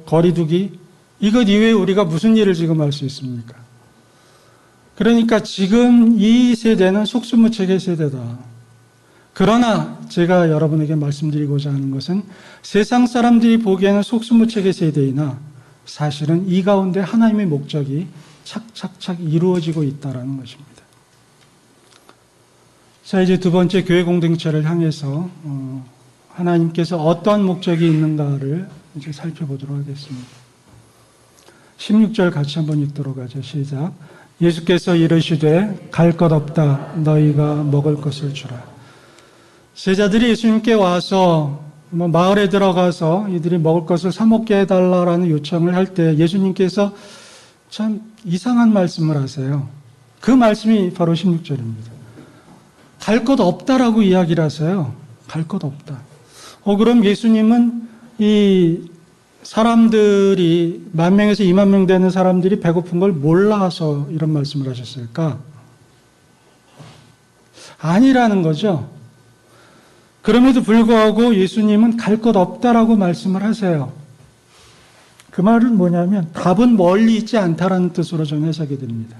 거리두기, 이것 이외에 우리가 무슨 일을 지금 할 수 있습니까? 그러니까 지금 이 세대는 속수무책의 세대다. 그러나 제가 여러분에게 말씀드리고자 하는 것은 세상 사람들이 보기에는 속수무책의 세대이나 사실은 이 가운데 하나님의 목적이 착착착 이루어지고 있다는 것입니다. 자, 이제 두 번째 교회 공동체를 향해서 하나님께서 어떠한 목적이 있는가를 이제 살펴보도록 하겠습니다. 16절 같이 한번 읽도록 하죠. 시작. 예수께서 이르시되 갈 것 없다. 너희가 먹을 것을 주라. 제자들이 예수님께 와서 마을에 들어가서 이들이 먹을 것을 사 먹게 해달라라는 요청을 할 때 예수님께서 참 이상한 말씀을 하세요. 그 말씀이 바로 16절입니다. 갈 것 없다라고 이야기를 하세요. 갈 것 없다. 그럼 예수님은 이 사람들이 10,000명에서 20,000명 되는 사람들이 배고픈 걸 몰라서 이런 말씀을 하셨을까? 아니라는 거죠. 그럼에도 불구하고 예수님은 갈 것 없다라고 말씀을 하세요. 그 말은 뭐냐면 답은 멀리 있지 않다라는 뜻으로 저는 해석이 됩니다.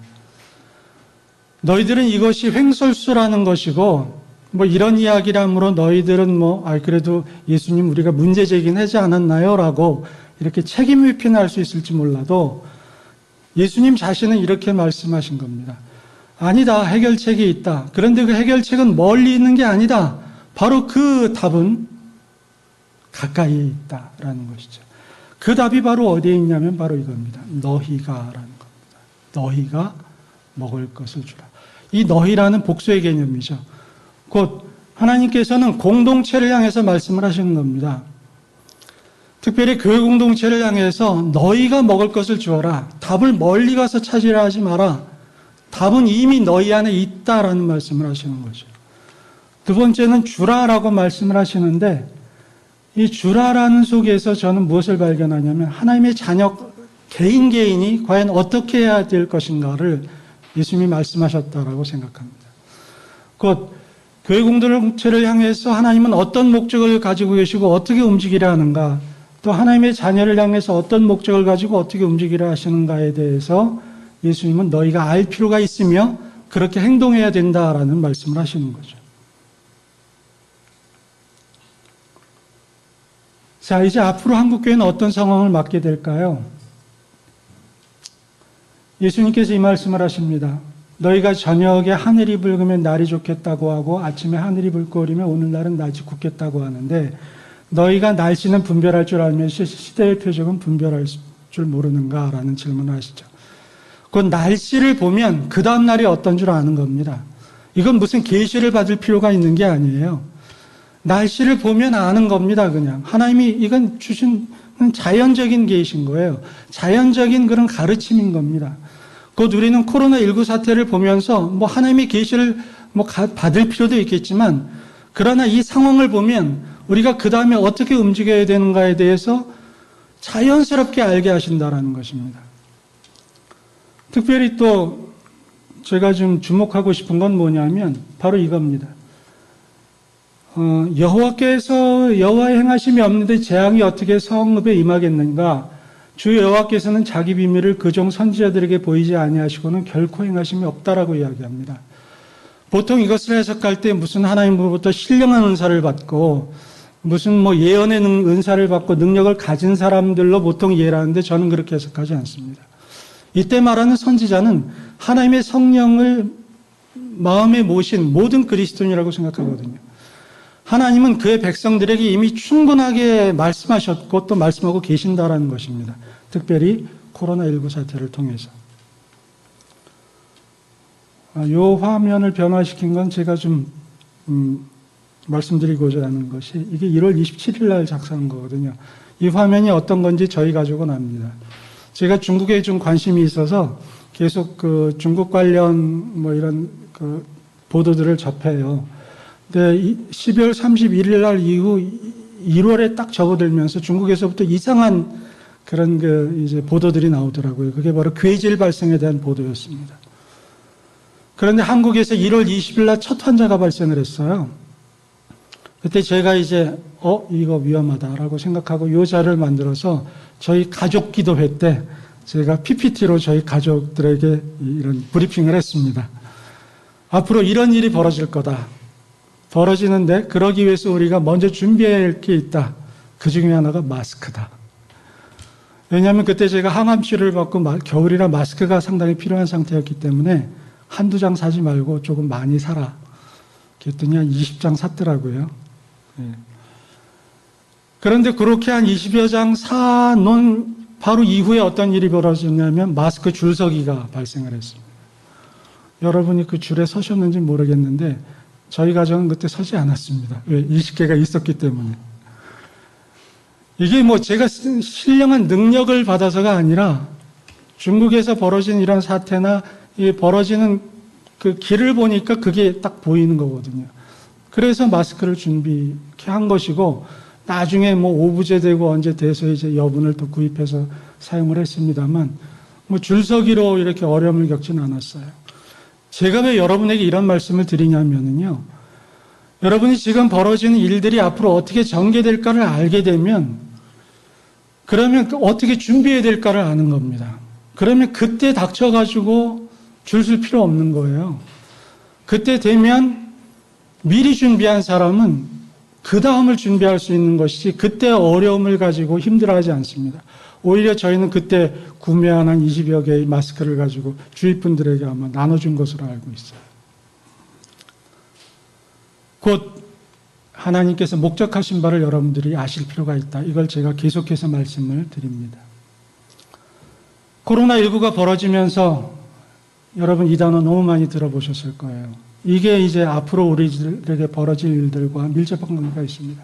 너희들은 이것이 횡설수라는 것이고 이런 이야기라므로 너희들은 그래도 예수님 우리가 문제 제기하지 않았나요? 라고 이렇게 책임 회피할 수 있을지 몰라도 예수님 자신은 이렇게 말씀하신 겁니다. 아니다. 해결책이 있다. 그런데 그 해결책은 멀리 있는 게 아니다. 바로 그 답은 가까이에 있다라는 것이죠. 그 답이 바로 어디에 있냐면 바로 이겁니다. 너희가라는 겁니다. 너희가 먹을 것을 주라. 이 너희라는 복수의 개념이죠. 곧 하나님께서는 공동체를 향해서 말씀을 하시는 겁니다. 특별히 교회 공동체를 향해서 너희가 먹을 것을 주어라. 답을 멀리 가서 찾으려 하지 마라. 답은 이미 너희 안에 있다라는 말씀을 하시는 거죠. 두 번째는 주라라고 말씀을 하시는데, 이 주라라는 속에서 저는 무엇을 발견하냐면 하나님의 자녀 개인이 과연 어떻게 해야 될 것인가를 예수님이 말씀하셨다라고 생각합니다. 곧 교회 공동체를 향해서 하나님은 어떤 목적을 가지고 계시고 어떻게 움직이려 하는가, 또 하나님의 자녀를 향해서 어떤 목적을 가지고 어떻게 움직이려 하시는가에 대해서 예수님은 너희가 알 필요가 있으며 그렇게 행동해야 된다라는 말씀을 하시는 거죠. 자, 이제 앞으로 한국교회는 어떤 상황을 맞게 될까요? 예수님께서 이 말씀을 하십니다. 너희가 저녁에 하늘이 붉으면 날이 좋겠다고 하고 아침에 하늘이 붉거리면 오늘날은 낮이 굳겠다고 하는데 너희가 날씨는 분별할 줄 알면서 시대의 표적은 분별할 줄 모르는가? 라는 질문을 하시죠. 그 날씨를 보면 그 다음 날이 어떤 줄 아는 겁니다. 이건 무슨 계시를 받을 필요가 있는 게 아니에요. 날씨를 보면 아는 겁니다. 그냥 하나님이 이건 주신 자연적인 계시인 거예요. 자연적인 그런 가르침인 겁니다. 곧 우리는 코로나19 사태를 보면서 뭐 하나님의 계시를 받을 필요도 있겠지만, 그러나 이 상황을 보면 우리가 그 다음에 어떻게 움직여야 되는가에 대해서 자연스럽게 알게 하신다라는 것입니다. 특별히 또 제가 좀 주목하고 싶은 건 뭐냐면 바로 이겁니다. 여호와의 행하심이 없는데 재앙이 어떻게 성읍에 임하겠는가? 주 여호와께서는 자기 비밀을 그종 선지자들에게 보이지 아니하시고는 결코 행하심이 없다라고 이야기합니다. 보통 이것을 해석할 때 무슨 하나님으로부터 신령한 은사를 받고 무슨 예언의 은사를 받고 능력을 가진 사람들로 보통 이해를 하는데 저는 그렇게 해석하지 않습니다. 이때 말하는 선지자는 하나님의 성령을 마음에 모신 모든 그리스도인이라고 생각하거든요. 하나님은 그의 백성들에게 이미 충분하게 말씀하셨고 또 말씀하고 계신다라는 것입니다. 특별히 코로나19 사태를 통해서. 이 화면을 변화시킨 건 제가 좀 말씀드리고자 하는 것이, 이게 1월 27일 날 작성한 거거든요. 이 화면이 어떤 건지 저희 가족은 압니다. 제가 중국에 좀 관심이 있어서 계속 그 중국 관련 이런 그 보도들을 접해요. 근데 12월 31일 날 이후 1월에 딱 접어들면서 중국에서부터 이상한 그런 이제 보도들이 나오더라고요. 그게 바로 괴질 발생에 대한 보도였습니다. 그런데 한국에서 1월 20일 날 첫 환자가 발생을 했어요. 그때 제가 이제 이거 위험하다라고 생각하고 이 자료를 만들어서 저희 가족 기도회 때 제가 PPT로 저희 가족들에게 이런 브리핑을 했습니다. 앞으로 이런 일이 벌어질 거다. 벌어지는데 그러기 위해서 우리가 먼저 준비해야 할 게 있다. 그 중에 하나가 마스크다. 왜냐하면 그때 제가 항암 치료를 받고 겨울이라 마스크가 상당히 필요한 상태였기 때문에 한두 장 사지 말고 조금 많이 사라. 그랬더니 한 20장 샀더라고요. 그런데 그렇게 한 20여 장 사놓은 바로 이후에 어떤 일이 벌어졌냐면 마스크 줄서기가 발생을 했습니다. 여러분이 그 줄에 서셨는지 모르겠는데 저희 가정은 그때 서지 않았습니다. 왜? 20개가 있었기 때문에. 이게 제가 신령한 능력을 받아서가 아니라 중국에서 벌어진 이런 사태나 벌어지는 그 길을 보니까 그게 딱 보이는 거거든요. 그래서 마스크를 준비한 것이고, 나중에 오부제 되고 언제 돼서 이제 여분을 또 구입해서 사용을 했습니다만, 줄서기로 이렇게 어려움을 겪지는 않았어요. 제가 왜 여러분에게 이런 말씀을 드리냐면요. 여러분이 지금 벌어지는 일들이 앞으로 어떻게 전개될까를 알게 되면, 그러면 어떻게 준비해야 될까를 아는 겁니다. 그러면 그때 닥쳐가지고 줄 설 필요 없는 거예요. 그때 되면 미리 준비한 사람은 그 다음을 준비할 수 있는 것이지 그때 어려움을 가지고 힘들어하지 않습니다. 오히려 저희는 그때 구매한 한 20여 개의 마스크를 가지고 주위 분들에게 아마 나눠준 것으로 알고 있어요. 곧 하나님께서 목적하신 바를 여러분들이 아실 필요가 있다. 이걸 제가 계속해서 말씀을 드립니다. 코로나19가 벌어지면서 여러분 이 단어 너무 많이 들어보셨을 거예요. 이게 이제 앞으로 우리들에게 벌어질 일들과 밀접한 관계가 있습니다.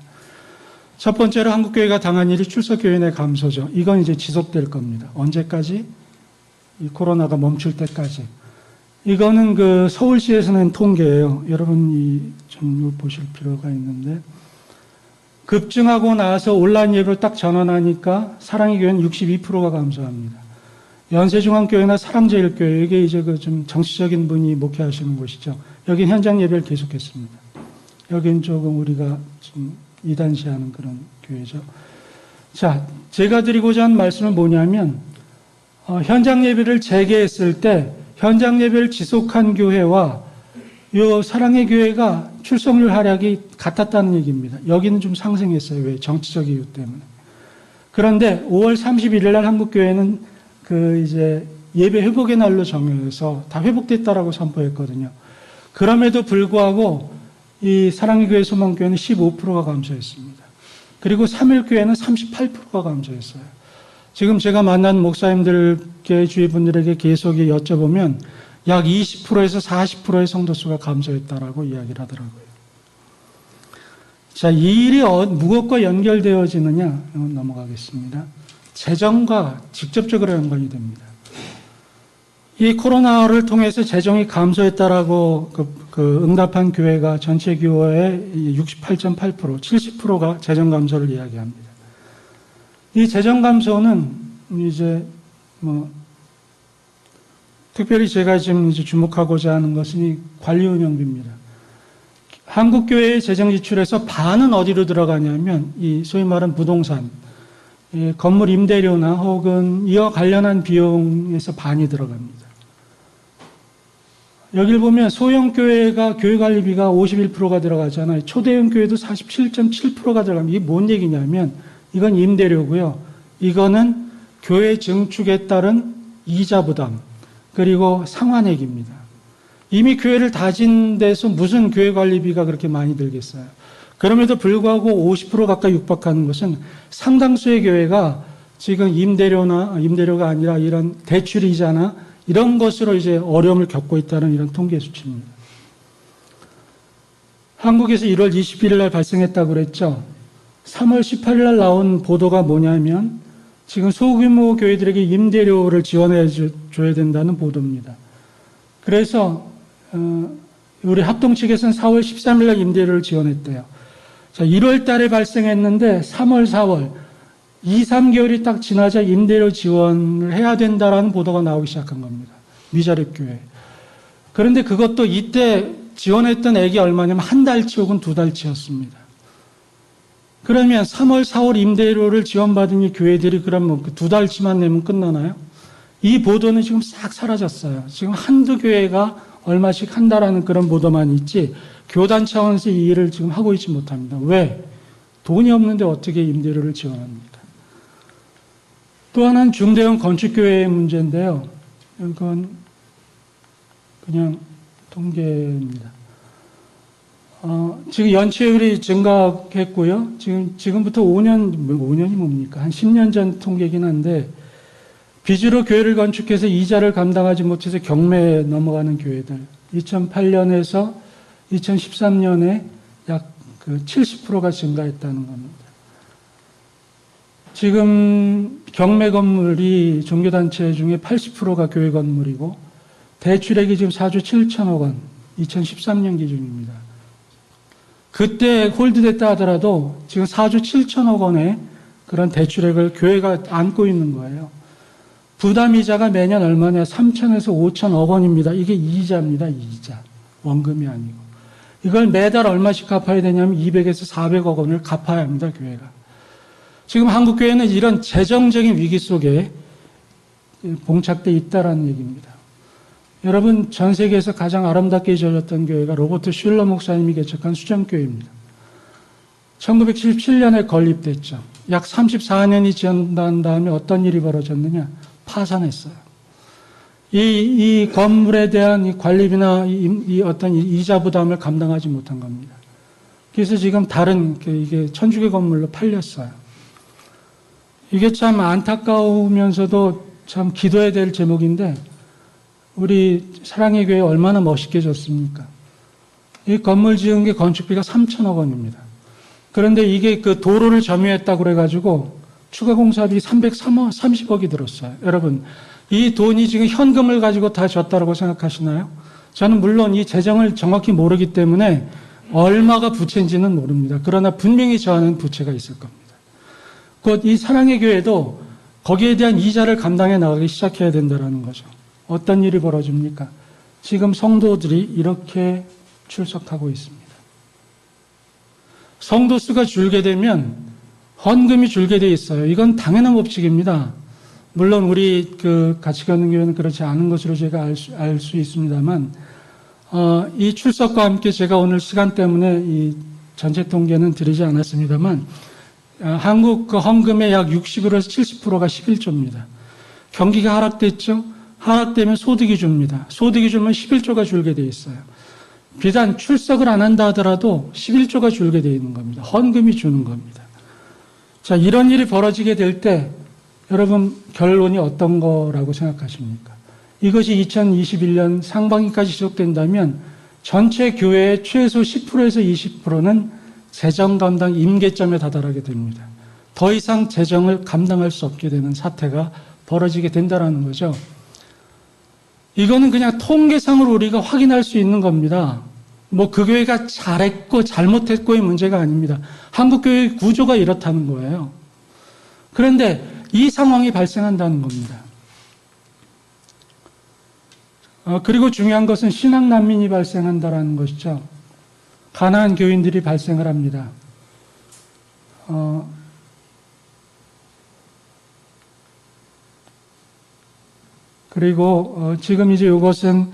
첫 번째로 한국교회가 당한 일이 출석교인의 감소죠. 이건 이제 지속될 겁니다. 언제까지? 이 코로나가 멈출 때까지. 이거는 그 서울시에서 낸 통계예요. 여러분이 좀 보실 필요가 있는데, 급증하고 나서 온라인 예배로 딱 전환하니까 사랑의 교회는 62%가 감소합니다. 연세중앙교회나 사랑제일교회, 이게 이제 그 좀 정치적인 분이 목회하시는 곳이죠. 여긴 현장 예배를 계속했습니다. 여긴 조금 우리가 좀 이단시하는 그런 교회죠. 자, 제가 드리고자 하는 말씀은 뭐냐면, 현장 예배를 재개했을 때 현장 예배를 지속한 교회와 요 사랑의 교회가 출석률 하락이 같았다는 얘기입니다. 여기는 좀 상승했어요. 왜? 정치적 이유 때문에. 그런데 5월 31일 날 한국교회는 그 이제 예배 회복의 날로 정해서 다 회복됐다라고 선포했거든요. 그럼에도 불구하고 이 사랑의 교회 소망교회는 15%가 감소했습니다. 그리고 3일교회는 38%가 감소했어요. 지금 제가 만난 목사님들께 주위 분들에게 계속 여쭤보면 약 20%에서 40%의 성도수가 감소했다라고 이야기를 하더라고요. 자, 이 일이 무엇과 연결되어지느냐? 넘어가겠습니다. 재정과 직접적으로 연관이 됩니다. 이 코로나를 통해서 재정이 감소했다라고 응답한 교회가 전체 교회의 68.8%, 70%가 재정 감소를 이야기합니다. 이 재정 감소는 이제 특별히 제가 지금 이제 주목하고자 하는 것은 이 관리 운영비입니다. 한국 교회의 재정 지출에서 반은 어디로 들어가냐면 이 소위 말하는 부동산, 건물 임대료나 혹은 이와 관련한 비용에서 반이 들어갑니다. 여기를 보면 소형 교회가 교회 관리비가 51%가 들어가잖아요. 초대형 교회도 47.7%가 들어갑니다. 이게 뭔 얘기냐면 이건 임대료고요. 이거는 교회 증축에 따른 이자 부담 그리고 상환액입니다. 이미 교회를 다진 데서 무슨 교회 관리비가 그렇게 많이 들겠어요. 그럼에도 불구하고 50% 가까이 육박하는 것은 상당수의 교회가 지금 임대료가 아니라 이런 대출이자나 이런 것으로 이제 어려움을 겪고 있다는 이런 통계 수치입니다. 한국에서 1월 21일 날 발생했다고 그랬죠. 3월 18일 날 나온 보도가 뭐냐면 지금 소규모 교회들에게 임대료를 지원해 줘야 된다는 보도입니다. 그래서 우리 합동 측에서는 4월 13일 날 임대료를 지원했대요. 자, 1월 달에 발생했는데 3월, 4월 2, 3개월이 딱 지나자 임대료 지원을 해야 된다라는 보도가 나오기 시작한 겁니다. 미자립 교회. 그런데 그것도 이때 지원했던 액이 얼마냐면 한 달치 혹은 두 달치였습니다. 그러면 3월, 4월 임대료를 지원받은 이 교회들이 그러면 두 달치만 내면 끝나나요? 이 보도는 지금 싹 사라졌어요. 지금 한두 교회가 얼마씩 한다라는 그런 보도만 있지 교단 차원에서 이 일을 지금 하고 있지 못합니다. 왜? 돈이 없는데 어떻게 임대료를 지원합니까? 또 하나는 중대형 건축교회의 문제인데요. 이건 그냥 통계입니다. 지금 연체율이 증가했고요. 지금부터 5년이 뭡니까? 한 10년 전 통계이긴 한데, 빚으로 교회를 건축해서 이자를 감당하지 못해서 경매에 넘어가는 교회들. 2008년에서 2013년에 약 70%가 증가했다는 겁니다. 지금 경매 건물이 종교단체 중에 80%가 교회 건물이고, 대출액이 지금 4조 7천억 원, 2013년 기준입니다. 그때 홀드됐다 하더라도 지금 4조 7천억 원의 그런 대출액을 교회가 안고 있는 거예요. 부담이자가 매년 얼마냐? 3천에서 5천억 원입니다. 이게 이자입니다. 이자. 원금이 아니고. 이걸 매달 얼마씩 갚아야 되냐면 200에서 400억 원을 갚아야 합니다. 교회가. 지금 한국교회는 이런 재정적인 위기 속에 봉착돼 있다라는 얘기입니다. 여러분, 전 세계에서 가장 아름답게 지어졌던 교회가 로버트 슐러 목사님이 개척한 수정교회입니다. 1977년에 건립됐죠. 약 34년이 지난 다음에 어떤 일이 벌어졌느냐? 파산했어요. 이 건물에 대한 이 관리비나 이 어떤 이자 부담을 감당하지 못한 겁니다. 그래서 지금 다른 이게 천주교 건물로 팔렸어요. 이게 참 안타까우면서도 참 기도해야 될 제목인데, 우리 사랑의 교회 얼마나 멋있게 졌습니까? 이 건물 지은 게 건축비가 3천억 원입니다. 그런데 이게 그 도로를 점유했다고 그래가지고 추가 공사비 330억이 들었어요. 여러분, 이 돈이 지금 현금을 가지고 다 줬다고 생각하시나요? 저는 물론 이 재정을 정확히 모르기 때문에 얼마가 부채인지는 모릅니다. 그러나 분명히 저하는 부채가 있을 겁니다. 곧 이 사랑의 교회도 거기에 대한 이자를 감당해 나가기 시작해야 된다는 거죠. 어떤 일이 벌어집니까? 지금 성도들이 이렇게 출석하고 있습니다. 성도 수가 줄게 되면 헌금이 줄게 돼 있어요. 이건 당연한 법칙입니다. 물론 우리 같이 걷는 교회는 그렇지 않은 것으로 제가 알 수 있습니다만, 이 출석과 함께 제가 오늘 시간 때문에 이 전체 통계는 드리지 않았습니다만, 한국 그 헌금의 약 60%에서 70%가 11조입니다. 경기가 하락됐죠? 하락되면 소득이 줍니다. 소득이 줄면 11조가 줄게 돼 있어요. 비단 출석을 안 한다 하더라도 11조가 줄게 돼 있는 겁니다. 헌금이 주는 겁니다. 자, 이런 일이 벌어지게 될 때 여러분 결론이 어떤 거라고 생각하십니까? 이것이 2021년 상반기까지 지속된다면 전체 교회의 최소 10%에서 20%는 재정 감당 임계점에 다다르게 됩니다. 더 이상 재정을 감당할 수 없게 되는 사태가 벌어지게 된다는 거죠. 이거는 그냥 통계상으로 우리가 확인할 수 있는 겁니다. 뭐 그 교회가 잘했고 잘못했고의 문제가 아닙니다. 한국교회의 구조가 이렇다는 거예요. 그런데 이 상황이 발생한다는 겁니다. 그리고 중요한 것은 신앙난민이 발생한다는 것이죠. 가난한 교인들이 발생을 합니다. 그리고 지금 이제 이것은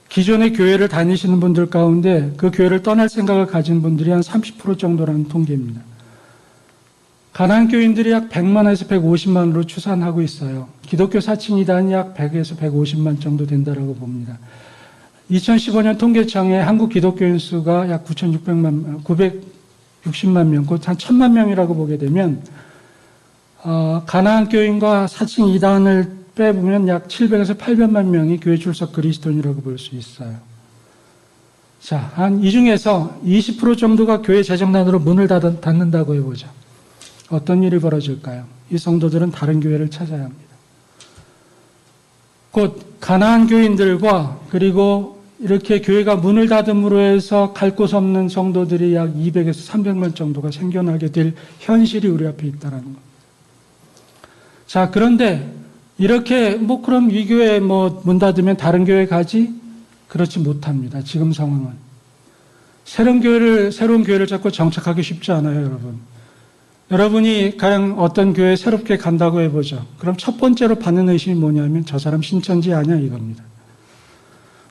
기존의 교회를 다니시는 분들 가운데 그 교회를 떠날 생각을 가진 분들이 한 30% 정도라는 통계입니다. 가난한 교인들이 약 100만에서 150만으로 추산하고 있어요. 기독교 사칭 이단이 약 100에서 150만 정도 된다라고 봅니다. 2015년 통계청의 한국 기독교인 수가 약 960만 명, 곧 한 1000만 명이라고 보게 되면 가난한 교인과 사칭 이단을 빼보면 약 700에서 800만 명이 교회 출석 그리스도인이라고 볼 수 있어요. 자, 한 이 중에서 20% 정도가 교회 재정난으로 문을 닫는다고 해보죠. 어떤 일이 벌어질까요? 이 성도들은 다른 교회를 찾아야 합니다. 곧 가난한 교인들과 그리고 이렇게 교회가 문을 닫음으로 해서 갈 곳 없는 성도들이 약 200에서 300만 정도가 생겨나게 될 현실이 우리 앞에 있다는 겁니다. 자, 그런데 이렇게 그럼 이 교회 문 닫으면 다른 교회 가지? 그렇지 못합니다. 지금 상황은. 새로운 교회를 잡고 정착하기 쉽지 않아요, 여러분. 여러분이 가령 어떤 교회에 새롭게 간다고 해보죠. 그럼 첫 번째로 받는 의심이 뭐냐면 저 사람 신천지 아니야 이겁니다.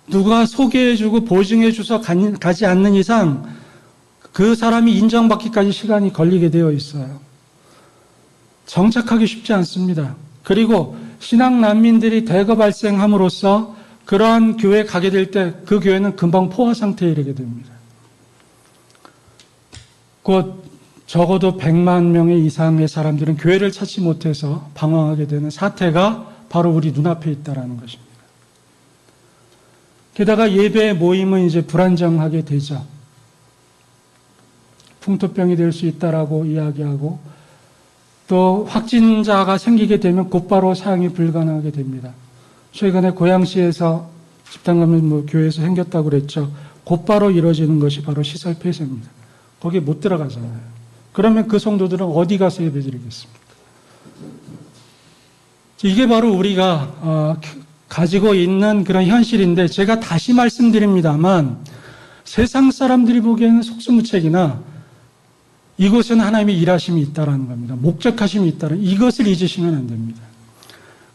누가 소개해주고 보증해줘서 가지 않는 이상 그 사람이 인정받기까지 시간이 걸리게 되어 있어요. 정착하기 쉽지 않습니다. 그리고 신앙 난민들이 대거 발생함으로써 그러한 교회에 가게 될 때 그 교회는 금방 포화 상태에 이르게 됩니다. 곧 적어도 100만 명의 이상의 사람들은 교회를 찾지 못해서 방황하게 되는 사태가 바로 우리 눈앞에 있다는 것입니다. 게다가 예배 모임은 이제 불안정하게 되죠. 풍토병이 될 수 있다라고 이야기하고 또 확진자가 생기게 되면 곧바로 사용이 불가능하게 됩니다. 최근에 고양시에서 집단감염 교회에서 생겼다고 그랬죠. 곧바로 이루어지는 것이 바로 시설 폐쇄입니다. 거기에 못 들어가잖아요. 그러면 그 성도들은 어디 가서 예배드리겠습니까? 이게 바로 우리가 가지고 있는 그런 현실인데 제가 다시 말씀드립니다만 세상 사람들이 보기에는 속수무책이나 이곳에는 하나님의 일하심이 있다는 겁니다. 목적하심이 있다는 이것을 잊으시면 안 됩니다.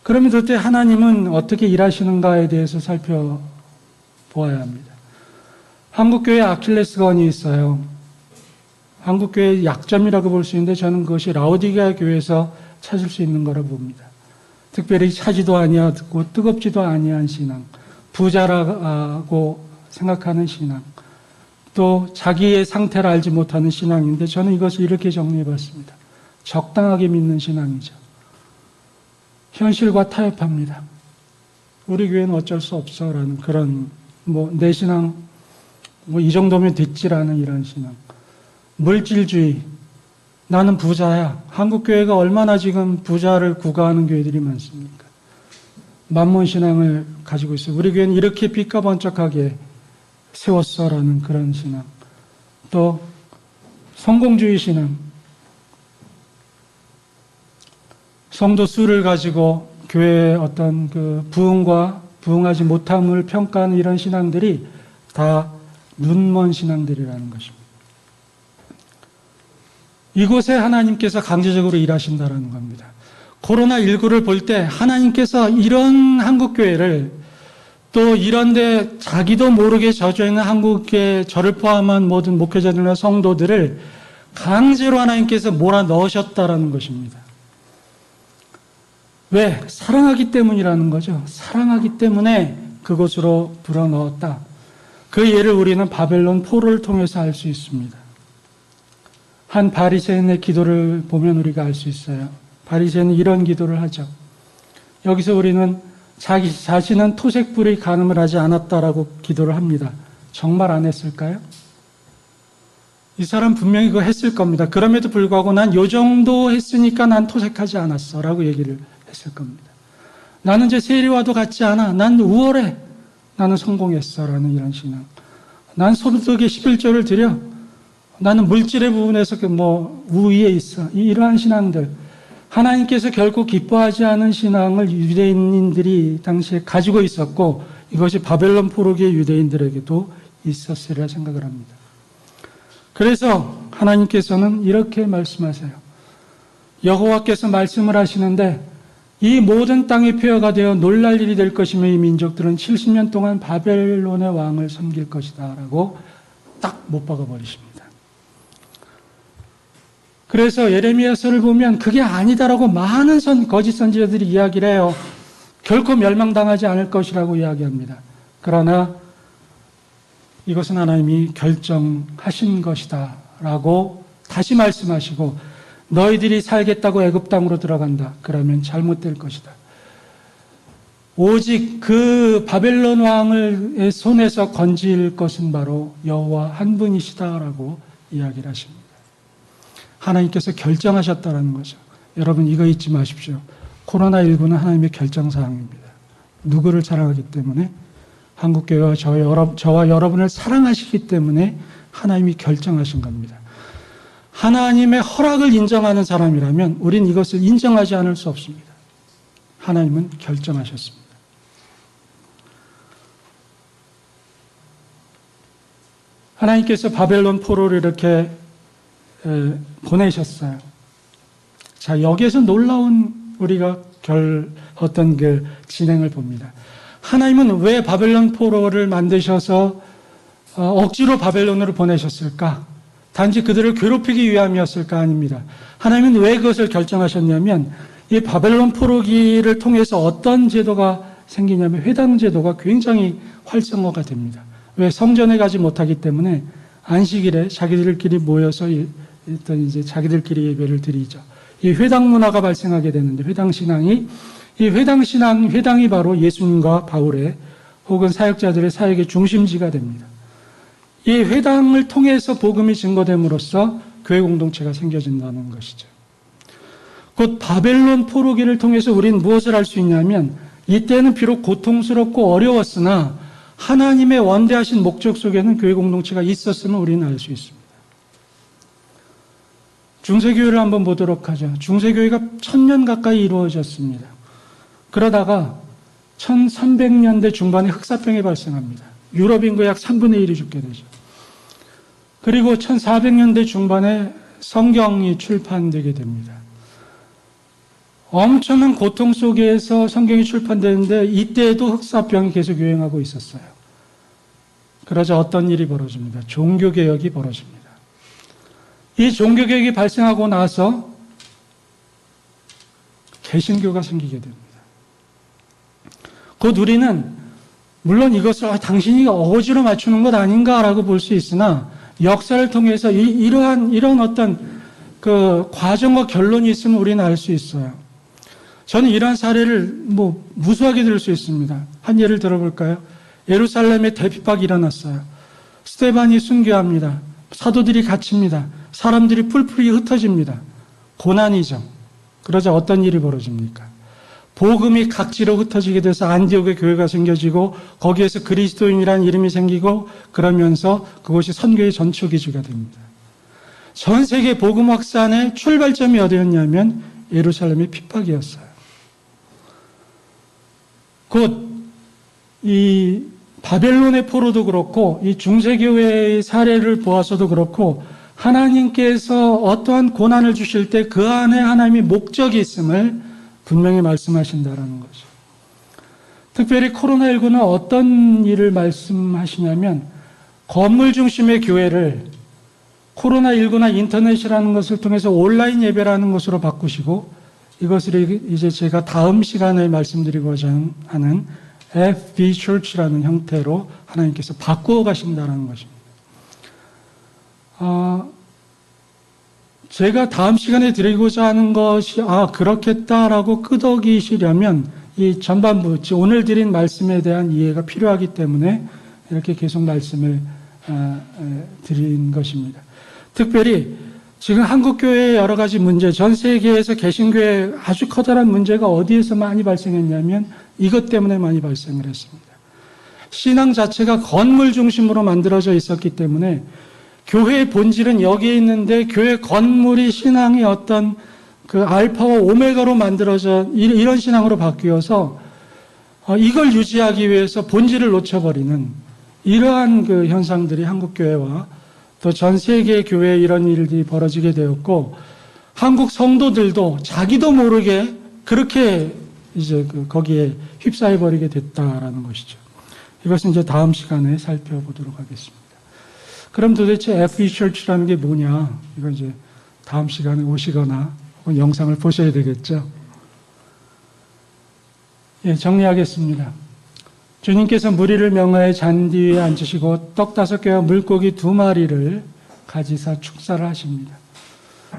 그러면 그때 하나님은 어떻게 일하시는가에 대해서 살펴보아야 합니다. 한국교회 아킬레스건이 있어요. 한국교회의 약점이라고 볼 수 있는데 저는 그것이 라오디게아 교회에서 찾을 수 있는 거라 봅니다. 특별히 차지도 아니하고 뜨겁지도 아니한 신앙, 부자라고 생각하는 신앙, 또 자기의 상태를 알지 못하는 신앙인데 저는 이것을 이렇게 정리해봤습니다. 적당하게 믿는 신앙이죠. 현실과 타협합니다. 우리 교회는 어쩔 수 없어라는 그런 내 신앙 뭐 이 정도면 됐지라는 이런 신앙. 물질주의. 나는 부자야. 한국교회가 얼마나 지금 부자를 구가하는 교회들이 많습니까? 만몬신앙을 가지고 있어요. 우리 교회는 이렇게 빛과 번쩍하게 세웠어라는 그런 신앙. 또 성공주의 신앙. 성도 수를 가지고 교회의 어떤 그 부흥과 부흥하지 못함을 평가하는 이런 신앙들이 다 눈먼 신앙들이라는 것입니다. 이곳에 하나님께서 강제적으로 일하신다는 겁니다. 코로나19를 볼 때 하나님께서 이런 한국교회를 또 이런데 자기도 모르게 젖어있는 한국교회 저를 포함한 모든 목회자들과 성도들을 강제로 하나님께서 몰아넣으셨다라는 것입니다. 왜? 사랑하기 때문이라는 거죠. 사랑하기 때문에 그곳으로 불어넣었다. 그 예를 우리는 바벨론 포로를 통해서 알 수 있습니다. 한 바리새인의 기도를 보면 우리가 알 수 있어요. 바리새인은 이런 기도를 하죠. 여기서 우리는 자기 자신은 토색불의 간음을 하지 않았다라고 기도를 합니다. 정말 안 했을까요? 이 사람 분명히 그거 했을 겁니다. 그럼에도 불구하고 난 요 정도 했으니까 난 토색하지 않았어 라고 얘기를 했을 겁니다. 나는 이제 세리와도 같지 않아. 난 우월해. 나는 성공했어 라는 이런 신앙. 난 소득의 11조를 드려. 나는 물질의 부분에서 우위에 있어. 이러한 신앙들. 하나님께서 결코 기뻐하지 않은 신앙을 유대인들이 당시에 가지고 있었고 이것이 바벨론 포로기의 유대인들에게도 있었으리라 생각을 합니다. 그래서 하나님께서는 이렇게 말씀하세요. 여호와께서 말씀을 하시는데 이 모든 땅이 폐허가 되어 놀랄 일이 될 것이며 이 민족들은 70년 동안 바벨론의 왕을 섬길 것이다 라고 딱 못 박아버리십니다. 그래서 예레미야서를 보면 그게 아니다라고 많은 거짓 선지자들이 이야기를 해요. 결코 멸망당하지 않을 것이라고 이야기합니다. 그러나 이것은 하나님이 결정하신 것이다 라고 다시 말씀하시고 너희들이 살겠다고 애굽 땅으로 들어간다. 그러면 잘못될 것이다. 오직 그 바벨론 왕을 손에서 건질 것은 바로 여호와 한 분이시다라고 이야기를 하십니다. 하나님께서 결정하셨다는 거죠. 여러분 이거 잊지 마십시오. 코로나19는 하나님의 결정사항입니다. 누구를 사랑하기 때문에 한국교회와 저와 여러분을 사랑하시기 때문에 하나님이 결정하신 겁니다. 하나님의 허락을 인정하는 사람이라면 우린 이것을 인정하지 않을 수 없습니다. 하나님은 결정하셨습니다. 하나님께서 바벨론 포로를 이렇게 보내셨어요. 자, 여기에서 놀라운 우리가 어떤 그 진행을 봅니다. 하나님은 왜 바벨론 포로를 만드셔서 억지로 바벨론으로 보내셨을까? 단지 그들을 괴롭히기 위함이었을까? 아닙니다. 하나님은 왜 그것을 결정하셨냐면 이 바벨론 포로기를 통해서 어떤 제도가 생기냐면 회당 제도가 굉장히 활성화가 됩니다. 왜? 성전에 가지 못하기 때문에 안식일에 자기들끼리 모여서 일단 이제 자기들끼리 예배를 드리죠. 이 회당 문화가 발생하게 되는데 회당이 회당이 바로 예수님과 바울의 혹은 사역자들의 사역의 중심지가 됩니다. 이 회당을 통해서 복음이 증거됨으로써 교회 공동체가 생겨진다는 것이죠. 곧 바벨론 포로기를 통해서 우리는 무엇을 할 수 있냐면 이때는 비록 고통스럽고 어려웠으나 하나님의 원대하신 목적 속에는 교회 공동체가 있었음을 우리는 알 수 있습니다. 중세교회를 한번 보도록 하죠. 중세교회가 1000년 가까이 이루어졌습니다. 그러다가 1300년대 중반에 흑사병이 발생합니다. 유럽 인구 약 3분의 1이 죽게 되죠. 그리고 1400년대 중반에 성경이 출판되게 됩니다. 엄청난 고통 속에서 성경이 출판되는데 이때에도 흑사병이 계속 유행하고 있었어요. 그러자 어떤 일이 벌어집니다. 종교개혁이 벌어집니다. 이 종교개혁이 발생하고 나서 개신교가 생기게 됩니다. 곧 우리는 물론 이것을 당신이 어거지로 맞추는 것 아닌가라고 볼 수 있으나 역사를 통해서 이런 어떤 그 과정과 결론이 있으면 우리는 알 수 있어요. 저는 이러한 사례를 무수하게 들을 수 있습니다. 한 예를 들어볼까요? 예루살렘에 대핍박이 일어났어요. 스데반이 순교합니다. 사도들이 갇힙니다. 사람들이 풀풀이 흩어집니다. 고난이죠. 그러자 어떤 일이 벌어집니까? 복음이 각지로 흩어지게 돼서 안디옥의 교회가 생겨지고 거기에서 그리스도인이라는 이름이 생기고 그러면서 그것이 선교의 전초기지가 됩니다. 전 세계 복음 확산의 출발점이 어디였냐면 예루살렘의 핍박이었어요. 곧 이 바벨론의 포로도 그렇고 이 중세교회의 사례를 보아서도 그렇고 하나님께서 어떠한 고난을 주실 때 그 안에 하나님의 목적이 있음을 분명히 말씀하신다라는 거죠. 특별히 코로나19는 어떤 일을 말씀하시냐면 건물 중심의 교회를 코로나19나 인터넷이라는 것을 통해서 온라인 예배라는 것으로 바꾸시고 이것을 이제 제가 다음 시간에 말씀드리고자 하는 FB Church라는 형태로 하나님께서 바꾸어 가신다는 것입니다. 제가 다음 시간에 드리고자 하는 것이 그렇겠다라고 끄덕이시려면 이 전반부, 오늘 드린 말씀에 대한 이해가 필요하기 때문에 이렇게 계속 말씀을 드린 것입니다. 특별히 지금 한국교회의 여러 가지 문제, 전 세계에서 개신교회 아주 커다란 문제가 어디에서 많이 발생했냐면 이것 때문에 많이 발생을 했습니다. 신앙 자체가 건물 중심으로 만들어져 있었기 때문에 교회의 본질은 여기에 있는데 교회 건물이 신앙이 어떤 그 알파와 오메가로 만들어져 이런 신앙으로 바뀌어서 이걸 유지하기 위해서 본질을 놓쳐버리는 이러한 그 현상들이 한국교회와 또 전 세계 교회에 이런 일들이 벌어지게 되었고 한국 성도들도 자기도 모르게 그렇게 이제 거기에 휩싸여 버리게 됐다라는 것이죠. 이것은 이제 다음 시간에 살펴보도록 하겠습니다. 그럼 도대체 FB Church라는 게 뭐냐? 이건 이제 다음 시간에 오시거나 혹은 영상을 보셔야 되겠죠. 예, 정리하겠습니다. 주님께서 무리를 명하여 잔디 위에 앉으시고 떡 5개와 물고기 2마리를 가지사 축사를 하십니다.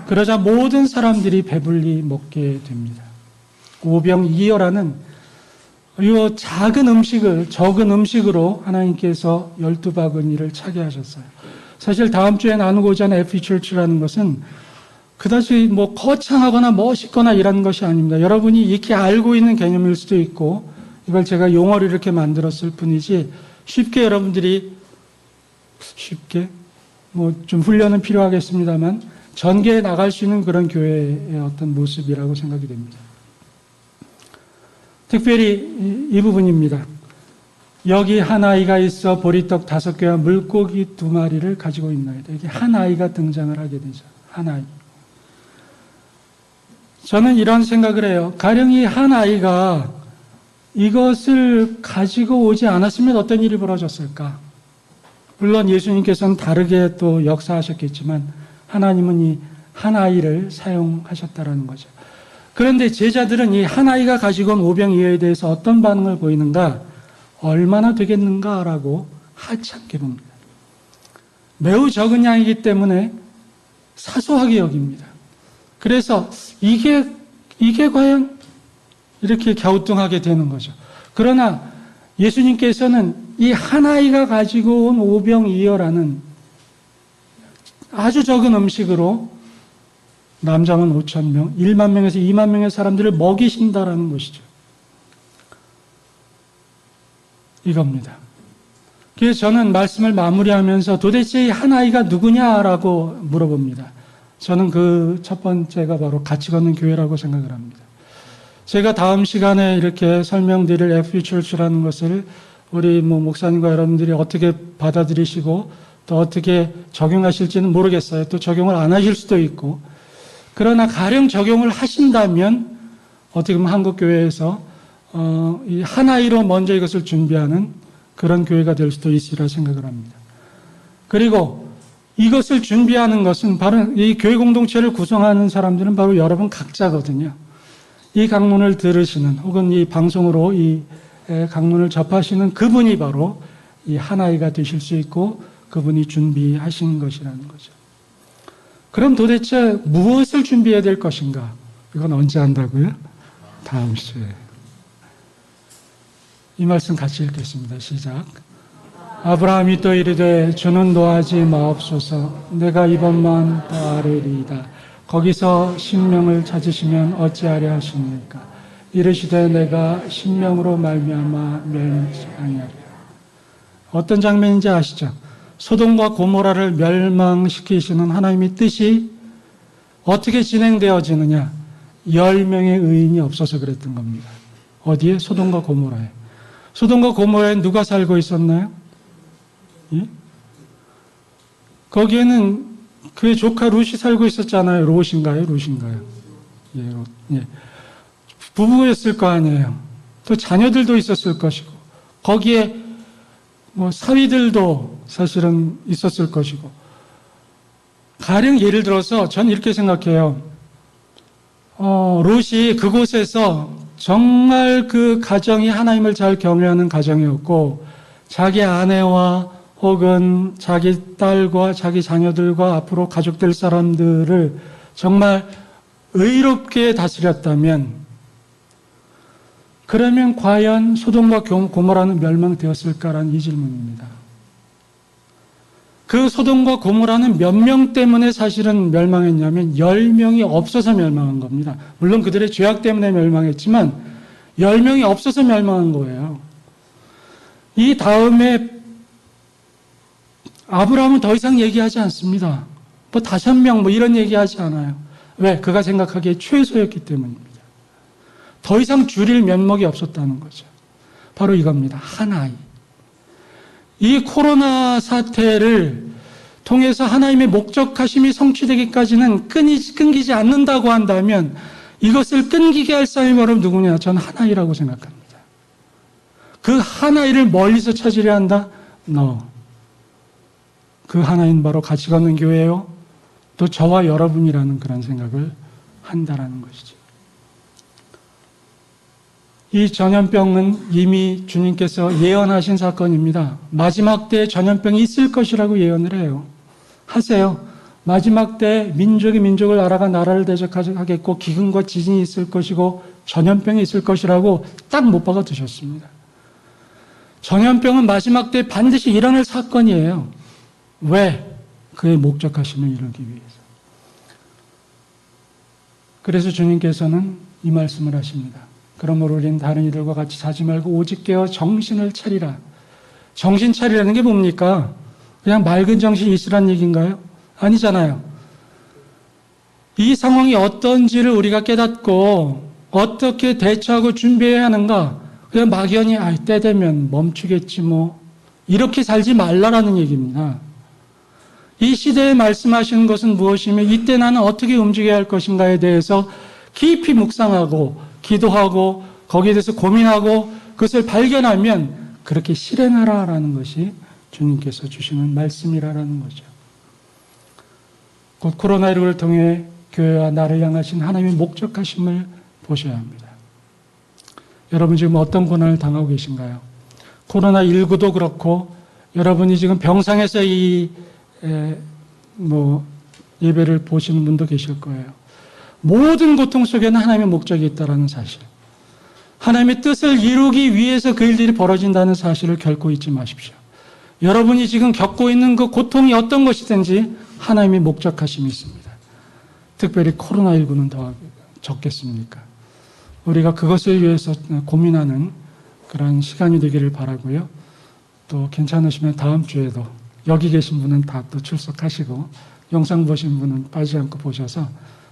그러자 모든 사람들이 배불리 먹게 됩니다. 오병이어라는 이 작은 음식을 적은 음식으로 하나님께서 12바구니를 차게 하셨어요. 사실 다음 주에 나누고자 하는 FB Church라는 것은 그다지 거창하거나 멋있거나 이런 것이 아닙니다. 여러분이 익히 알고 있는 개념일 수도 있고 이걸 제가 용어를 이렇게 만들었을 뿐이지 쉽게 여러분들이 좀 훈련은 필요하겠습니다만 전개해 나갈 수 있는 그런 교회의 어떤 모습이라고 생각이 됩니다. 특별히 이 부분입니다. 여기 한 아이가 있어 보리떡 5개와 물고기 2마리를 가지고 있나이다. 이게 한 아이가 등장을 하게 되죠. 한 아이. 저는 이런 생각을 해요. 가령 이 한 아이가 이것을 가지고 오지 않았으면 어떤 일이 벌어졌을까? 물론 예수님께서는 다르게 또 역사하셨겠지만 하나님은 이 한 아이를 사용하셨다라는 거죠. 그런데 제자들은 이 한 아이가 가지고 온 오병이어에 대해서 어떤 반응을 보이는가? 얼마나 되겠는가라고 하찮게 봅니다. 매우 적은 양이기 때문에 사소하게 여깁니다. 그래서 이게 과연 이렇게 갸우뚱하게 되는 거죠. 그러나 예수님께서는 이 한 아이가 가지고 온 오병이어라는 아주 적은 음식으로 남자만 5,000명, 1만 명에서 2만 명의 사람들을 먹이신다라는 것이죠. 이겁니다. 그래서 저는 말씀을 마무리하면서 도대체 이 한 아이가 누구냐라고 물어봅니다. 저는 그 첫 번째가 바로 같이 걷는 교회라고 생각을 합니다. 제가 다음 시간에 이렇게 설명드릴 FB Church라는 것을 우리 목사님과 여러분들이 어떻게 받아들이시고 또 어떻게 적용하실지는 모르겠어요. 또 적용을 안 하실 수도 있고. 그러나 가령 적용을 하신다면 어떻게 보면 한국교회에서 이 한 아이로 먼저 이것을 준비하는 그런 교회가 될 수도 있으리라 생각을 합니다. 그리고 이것을 준비하는 것은 바로 이 교회 공동체를 구성하는 사람들은 바로 여러분 각자거든요. 이 강론을 들으시는 혹은 이 방송으로 이 강론을 접하시는 그분이 바로 이 한 아이가 되실 수 있고 그분이 준비하신 것이라는 거죠. 그럼 도대체 무엇을 준비해야 될 것인가? 이건 언제 한다고요? 다음 주에. 이 말씀 같이 읽겠습니다. 시작. 아브라함이 또 이르되 주는 노하지 마옵소서. 내가 이번만 따르리이다. 거기서 신명을 찾으시면 어찌하려 하십니까? 이르시되 내가 신명으로 말미암아 멸망하지 아니하리라. 어떤 장면인지 아시죠? 소돔과 고모라를 멸망시키시는 하나님의 뜻이 어떻게 진행되어지느냐? 10명의 의인이 없어서 그랬던 겁니다. 어디에? 소돔과 고모라에. 소돔과 고모라에 누가 살고 있었나요? 예? 거기에는 그의 조카 룻이 살고 있었잖아요. 롯인가요? 룻인가요? 예, 롯. 예. 부부였을 거 아니에요. 또 자녀들도 있었을 것이고, 거기에 뭐 사위들도 사실은 있었을 것이고, 가령 예를 들어서 전 이렇게 생각해요. 롯이 그곳에서 정말 그 가정이 하나님을 잘 경외하는 가정이었고, 자기 아내와 혹은 자기 딸과 자기 자녀들과 앞으로 가족될 사람들을 정말 의롭게 다스렸다면, 그러면 과연 소돔과 고모라는 멸망되었을까라는 이 질문입니다. 그 소돔과 고모라는 몇 명 때문에 사실은 멸망했냐면 10명이 없어서 멸망한 겁니다. 물론 그들의 죄악 때문에 멸망했지만 10명이 없어서 멸망한 거예요. 이 다음에 아브라함은 더 이상 얘기하지 않습니다. 뭐 5명 뭐 이런 얘기하지 않아요. 왜? 그가 생각하기에 최소였기 때문입니다. 더 이상 줄일 면목이 없었다는 거죠. 바로 이겁니다. 한 아이. 이 코로나 사태를 통해서 하나님의 목적하심이 성취되기까지는 끊기지 않는다고 한다면 이것을 끊기게 할 사람이 바로 누구냐? 저는 한 아이라고 생각합니다. 그 한 아이를 멀리서 찾으려 한다? 그 하나인 바로 같이 걷는 교회요. 또 저와 여러분이라는 그런 생각을 한다라는 것이죠. 이 전염병은 이미 주님께서 예언하신 사건입니다. 마지막 때에 전염병이 있을 것이라고 예언을 해요. 하세요. 마지막 때 민족이 민족을 나라가 나라를 대적하겠고 기근과 지진이 있을 것이고 전염병이 있을 것이라고 딱 못 박아 두셨습니다. 전염병은 마지막 때 반드시 일어날 사건이에요. 왜? 그의 목적하심을 이루기 위해서. 그래서 주님께서는 이 말씀을 하십니다. 그러므로 우리는 다른 이들과 같이 자지 말고 오직 깨어 정신을 차리라. 정신 차리라는 게 뭡니까? 그냥 맑은 정신이 있으란 얘기인가요? 아니잖아요. 이 상황이 어떤지를 우리가 깨닫고 어떻게 대처하고 준비해야 하는가? 그냥 막연히 때 되면 멈추겠지 뭐 이렇게 살지 말라라는 얘기입니다. 이 시대에 말씀하시는 것은 무엇이며 이때 나는 어떻게 움직여야 할 것인가에 대해서 깊이 묵상하고 기도하고 거기에 대해서 고민하고 그것을 발견하면 그렇게 실행하라라는 것이 주님께서 주시는 말씀이라는 거죠. 곧 코로나19를 통해 교회와 나를 향하신 하나님의 목적하심을 보셔야 합니다. 여러분 지금 어떤 고난을 당하고 계신가요? 코로나19도 그렇고 여러분이 지금 병상에서 예배를 보시는 분도 계실 거예요. 모든 고통 속에는 하나님의 목적이 있다는 사실. 하나님의 뜻을 이루기 위해서 그 일들이 벌어진다는 사실을 결코 잊지 마십시오. 여러분이 지금 겪고 있는 그 고통이 어떤 것이든지 하나님의 목적하심이 있습니다. 특별히 코로나19는 더 적겠습니까? 우리가 그것을 위해서 고민하는 그런 시간이 되기를 바라고요. 또 괜찮으시면 다음 주에도 여기 계신 분은 다 또 출석하시고 영상 보신 분은 빠지지 않고 보셔서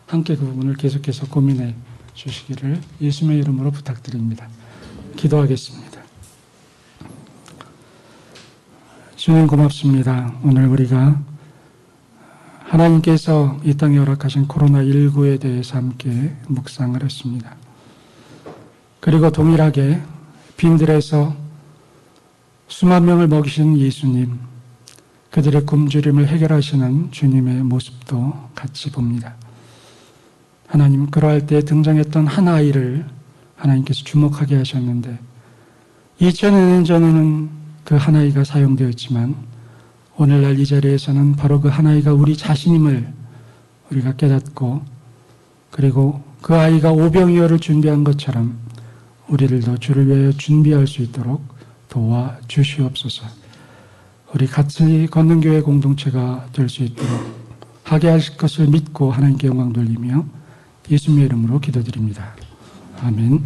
함께 그 부분을 계속해서 고민해 주시기를 예수님의 이름으로 부탁드립니다. 기도하겠습니다. 주님 고맙습니다. 오늘 우리가 하나님께서 이 땅에 허락하신 코로나19에 대해서 함께 묵상을 했습니다. 그리고 동일하게 빈들에서 수만 명을 먹이신 예수님, 그들의 굶주림을 해결하시는 주님의 모습도 같이 봅니다. 하나님, 그러할 때 등장했던 한 아이를 하나님께서 주목하게 하셨는데 2000년 전에는 그 한 아이가 사용되었지만 오늘날 이 자리에서는 바로 그 한 아이가 우리 자신임을 우리가 깨닫고 그리고 그 아이가 오병이어를 준비한 것처럼 우리들도 주를 위하여 준비할 수 있도록 도와주시옵소서. 우리 같이 걷는 교회 공동체가 될 수 있도록 하게 하실 것을 믿고 하나님께 영광 돌리며 예수님의 이름으로 기도드립니다. 아멘.